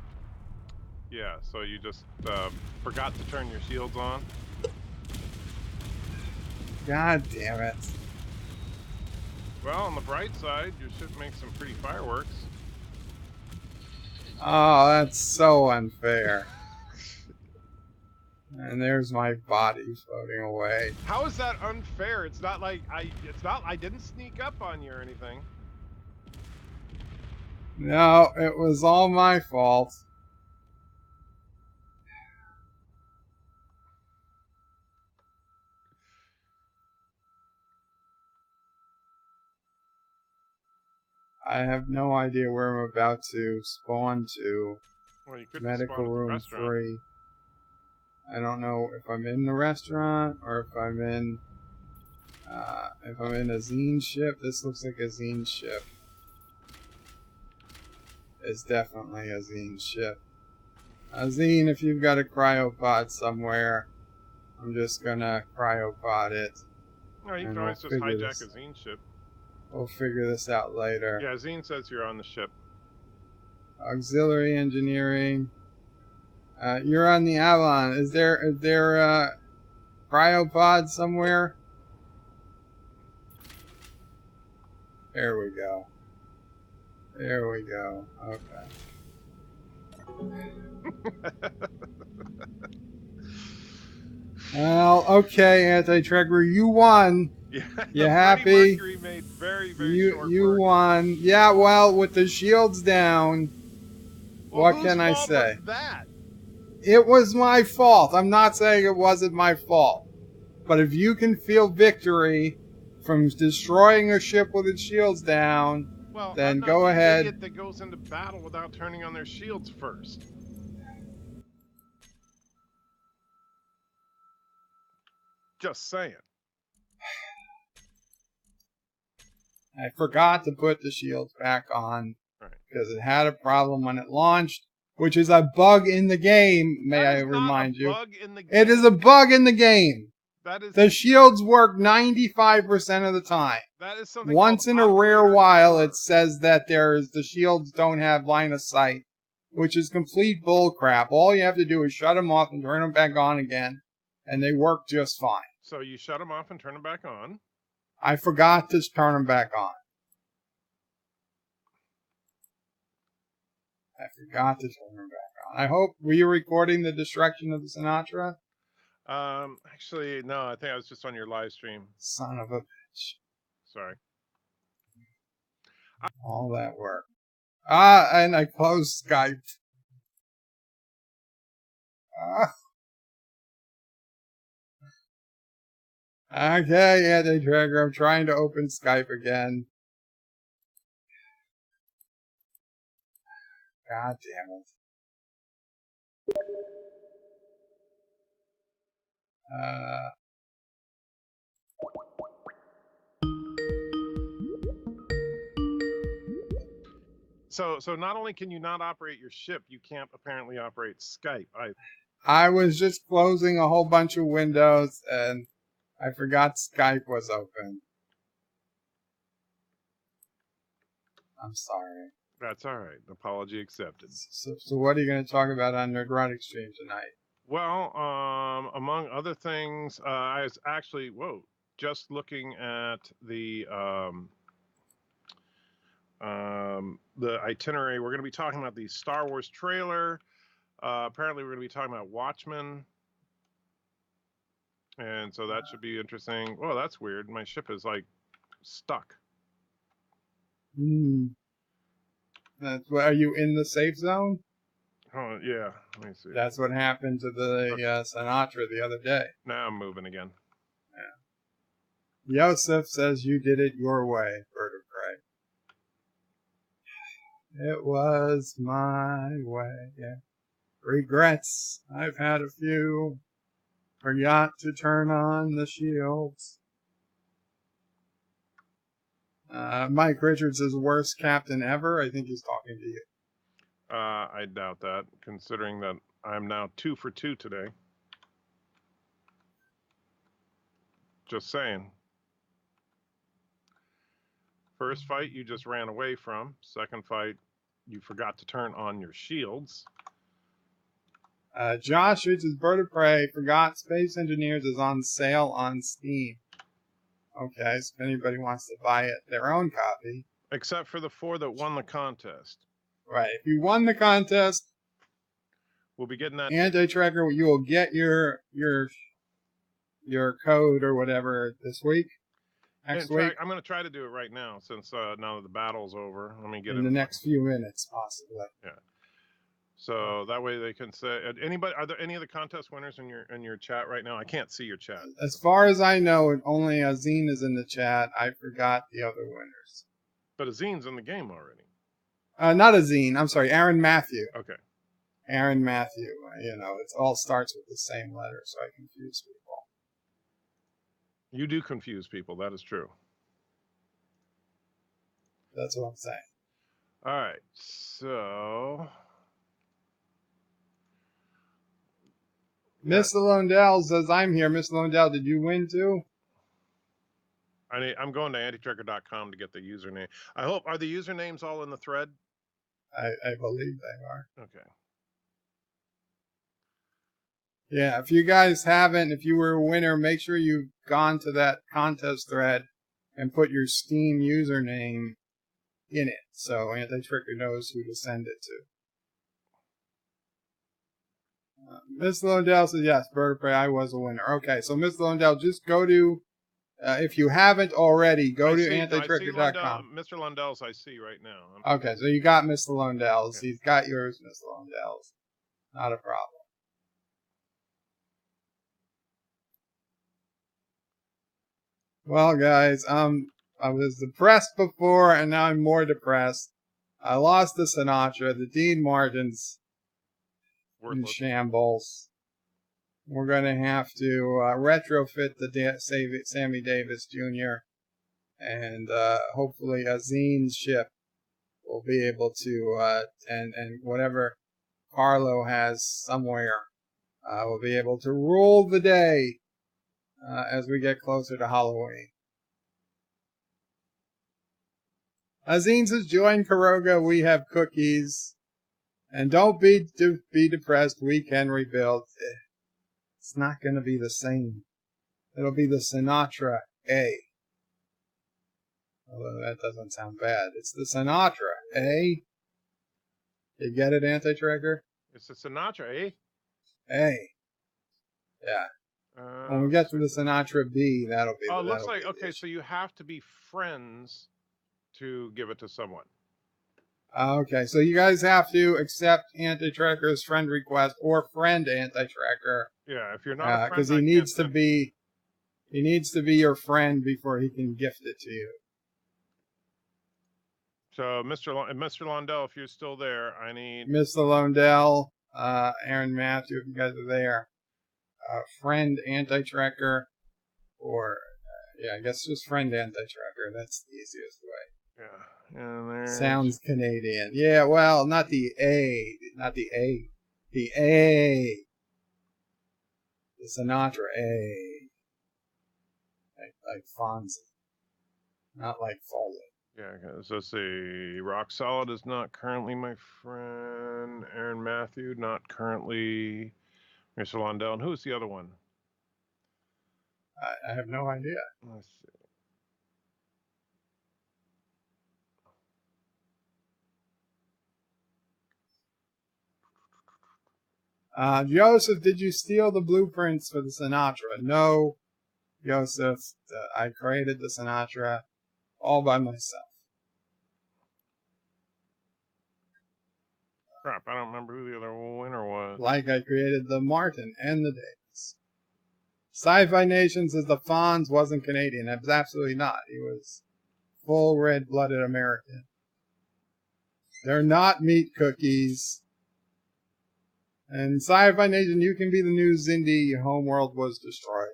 yeah. So you just forgot to turn your shields on. God damn it. Well, on the bright side, you should make some pretty fireworks. Oh, that's so unfair. And there's my body floating away. How is that unfair? It's not like I didn't sneak up on you or anything. No, it was all my fault. I have no idea where I'm about to spawn to. Well, you could Medical room 3. I don't know if I'm in the restaurant or if I'm in a zine ship. This looks like a zine ship. It's definitely a zine ship. A zine, if you've got a cryopod somewhere, I'm just gonna cryopod it. No, you can always just hijack a zine ship. We'll figure this out later. Yeah, zine says you're on the ship. Auxiliary engineering. You're on the Avalon. Is there a cryopod somewhere? There we go. There we go. Okay. Well, okay, Anti-Trigger, you won. Yeah, you happy? Mercury made very, very short you work. won. Yeah, well, with the shields down, well, what can I say? Was that? It was my fault. I'm not saying it wasn't my fault. But if you can feel victory from destroying a ship with its shields down, well, then I'm not go ahead. Idiot that goes into battle without turning on their shields first. Just saying. I forgot to put the shields back on because it had a problem when it launched. which is a bug in the game, may I That is not remind a you. bug in the game. It is a bug in the game. That is The shields work 95% of the time. that is something. Once called in a rare operator while, error. it says that the shields don't have line of sight, which is complete bullcrap. All you have to do is shut them off and turn them back on again, and they work just fine. So you shut them off and turn them back on. I forgot to turn them back on. I hope, were you recording the destruction of the Sinatra? Actually, no. I think I was just on your live stream. Son of a bitch. Sorry. All that work. And I closed Skype. Okay, yeah, Trigger. I'm trying to open Skype again. God damn it. So not only can you not operate your ship, you can't apparently operate Skype either. I was just closing a whole bunch of windows and I forgot Skype was open. I'm sorry. That's all right. Apology accepted. So what are you going to talk about on Nerdrotic Stream tonight? Well, among other things, I was actually just looking at the itinerary. We're going to be talking about the Star Wars trailer. Apparently, we're going to be talking about Watchmen, and so that should be interesting. Well, that's weird. My ship is like stuck. That's what. Are you in the safe zone? Oh yeah. Let me see. That's what happened to the Sinatra the other day. Now I'm moving again. Yeah. Yosef says you did it your way, Bird of Prey. It was my way. Yeah. Regrets. I've had a few. Forgot to turn on the shields. Mike Richards is worst captain ever. I think he's talking to you. I doubt that, considering that I'm now 2 for 2 today. Just saying. First fight you just ran away from. Second fight you forgot to turn on your shields. Josh Richards, Bird of Prey, forgot Space Engineers is on sale on Steam. Okay, so if anybody wants to buy it, their own copy. Except for the 4 that won the contest. Right. If you won the contest, we'll be getting that anti-tracker. You will get your code or whatever this week. Next week. I'm going to try to do it right now, since now that the battle's over. Let me get in the next few minutes, possibly. Yeah. So that way they can say anybody. Are there any of the contest winners in your chat right now? I can't see your chat. As far as I know, only Azine is in the chat. I forgot the other winners. But Azine's in the game already. Not Azine. I'm sorry, Aaron Matthew. Okay. Aaron Matthew. You know, it all starts with the same letter, so I confuse people. You do confuse people. That is true. That's what I'm saying. All right. So. Miss Londell says, I'm here. Miss Londell, did you win too? I'm going to antitracker.com to get the username. I hope, are the usernames all in the thread? I believe they are. Okay. Yeah, if you guys haven't, if you were a winner, make sure you've gone to that contest thread and put your Steam username in it so Anti-Tricker knows who to send it to. Miss Londell says, yes, Bird of Prey, I was a winner. Okay, so Miss Londell, just go to, if you haven't already, go to antitricker.com. Mr. Lundell's I see right now. Okay, so you got Mr. Lundell's. Yeah. He's got yours, Mr. Lundell's. Not a problem. Well, guys, I was depressed before, and now I'm more depressed. I lost the Sinatra. The Dean Martin's in shambles. We're going to have to retrofit the Sammy Davis Jr. And hopefully Azine's ship will be able to, and whatever Carlo has somewhere. We'll be able to rule the day as we get closer to Halloween. Azine says, join Caroga, we have cookies. And don't be depressed, we can rebuild. It's not going to be the same. It'll be the Sinatra A. Although that doesn't sound bad. It's the Sinatra A. You get it, Anti-Tracker? It's the Sinatra, eh? A. Yeah. When we get to the Sinatra B, that'll be. Oh, it looks like, okay, so you have to be friends to give it to someone. Okay, so you guys have to accept Anti-Tracker's friend request or friend Anti-Tracker. Yeah, if you're not a friend, because he needs to be your friend before he can gift it to you. So, Mr. Londell, if you're still there, I need Mr. Londell, Aaron, Matthew, if you guys are there, friend Anti-Tracker, or yeah, I guess just friend Anti-Tracker. That's the easiest way. Yeah, and sounds Canadian. Yeah, well, not the A, the A, the Sinatra A, like Fonzie, not like Foley. Yeah, because let's see, Rock Solid is not currently my friend. Aaron Matthew, not currently. Mr. Londell, and who's the other one? I have no idea. Let's see. Joseph, did you steal the blueprints for the Sinatra? No, Joseph, I created the Sinatra all by myself. Crap, I don't remember who the other winner was. Like I created the Martin and the Davis. Sci-Fi Nation says the Fonz wasn't Canadian. It was absolutely not. He was full red-blooded American. They're not meat cookies. And Sci-Fi Nation, you can be the new Zindi. Your homeworld was destroyed.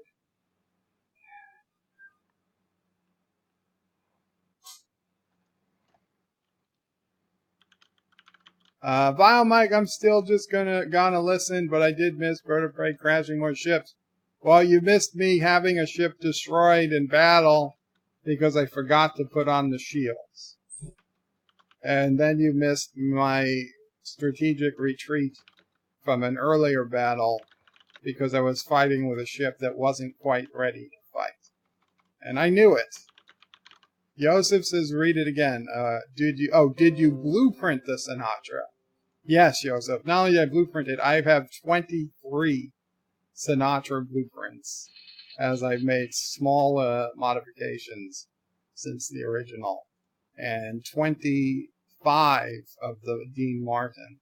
Vile Mike, I'm still just gonna listen, but I did miss Bird of Prey crashing more ships. Well, you missed me having a ship destroyed in battle because I forgot to put on the shields. And then you missed my strategic retreat from an earlier battle because I was fighting with a ship that wasn't quite ready to fight. And I knew it. Joseph says, read it again. Did you blueprint the Sinatra? Yes, Joseph. Not only did I blueprint it, I have 23 Sinatra blueprints as I've made small modifications since the original. And 25 of the Dean Martin.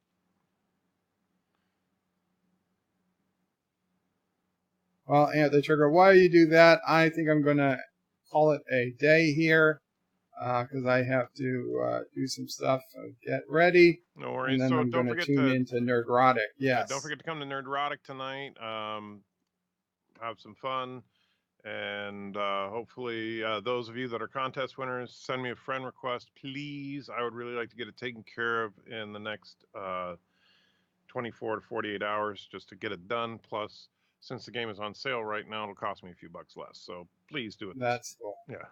Well, Anti-Trigger, while you do that, I think I'm going to call it a day here. Because I have to do some stuff, get ready. No worries. And then So I'm going to tune into Nerdrotic. Yes. Yeah, don't forget to come to Nerdrotic tonight. Have some fun. And hopefully those of you that are contest winners, send me a friend request, please. I would really like to get it taken care of in the next 24 to 48 hours just to get it done. Plus, since the game is on sale right now, it'll cost me a few bucks less. So please do it. That's cool. Yeah.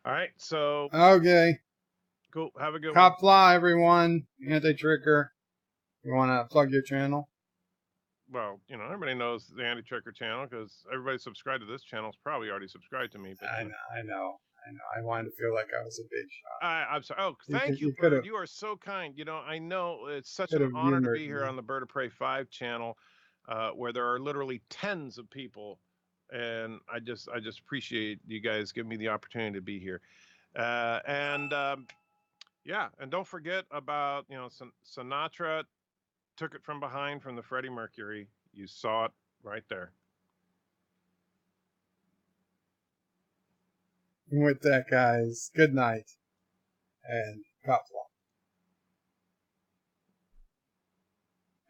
All right, so okay, cool. Have a good Qapla, everyone. Anti-Tricker. You want to plug your channel? Well, you know, everybody knows the Anti-Tricker channel because everybody subscribed to this channel is probably already subscribed to me. But I know. I wanted to feel like I was a big shot. I'm sorry. Oh, thank you, Bird. You are so kind. You know, I know it's such an honor to be here on the Bird of Prey 5 channel, where there are literally tens of people. And I just appreciate you guys giving me the opportunity to be here, yeah, and don't forget about, you know, Sinatra took it from behind from the Freddie Mercury. You saw it right there. With that, guys, good night, and Qapla.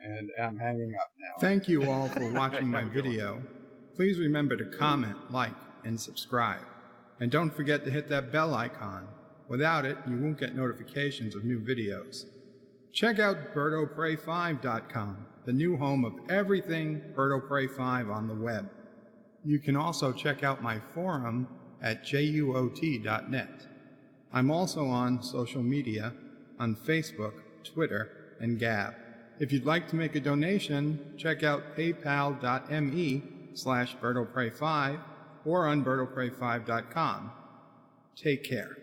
And I'm hanging up now. Thank you all for watching my video. Please remember to comment, like, and subscribe. And don't forget to hit that bell icon. Without it, you won't get notifications of new videos. Check out BirdoPrey5.com, the new home of everything BirdoPrey5 on the web. You can also check out my forum at juot.net. I'm also on social media on Facebook, Twitter, and Gab. If you'd like to make a donation, check out paypal.me/BirdoPrey5 or on BirdoPrey5.com. Take care.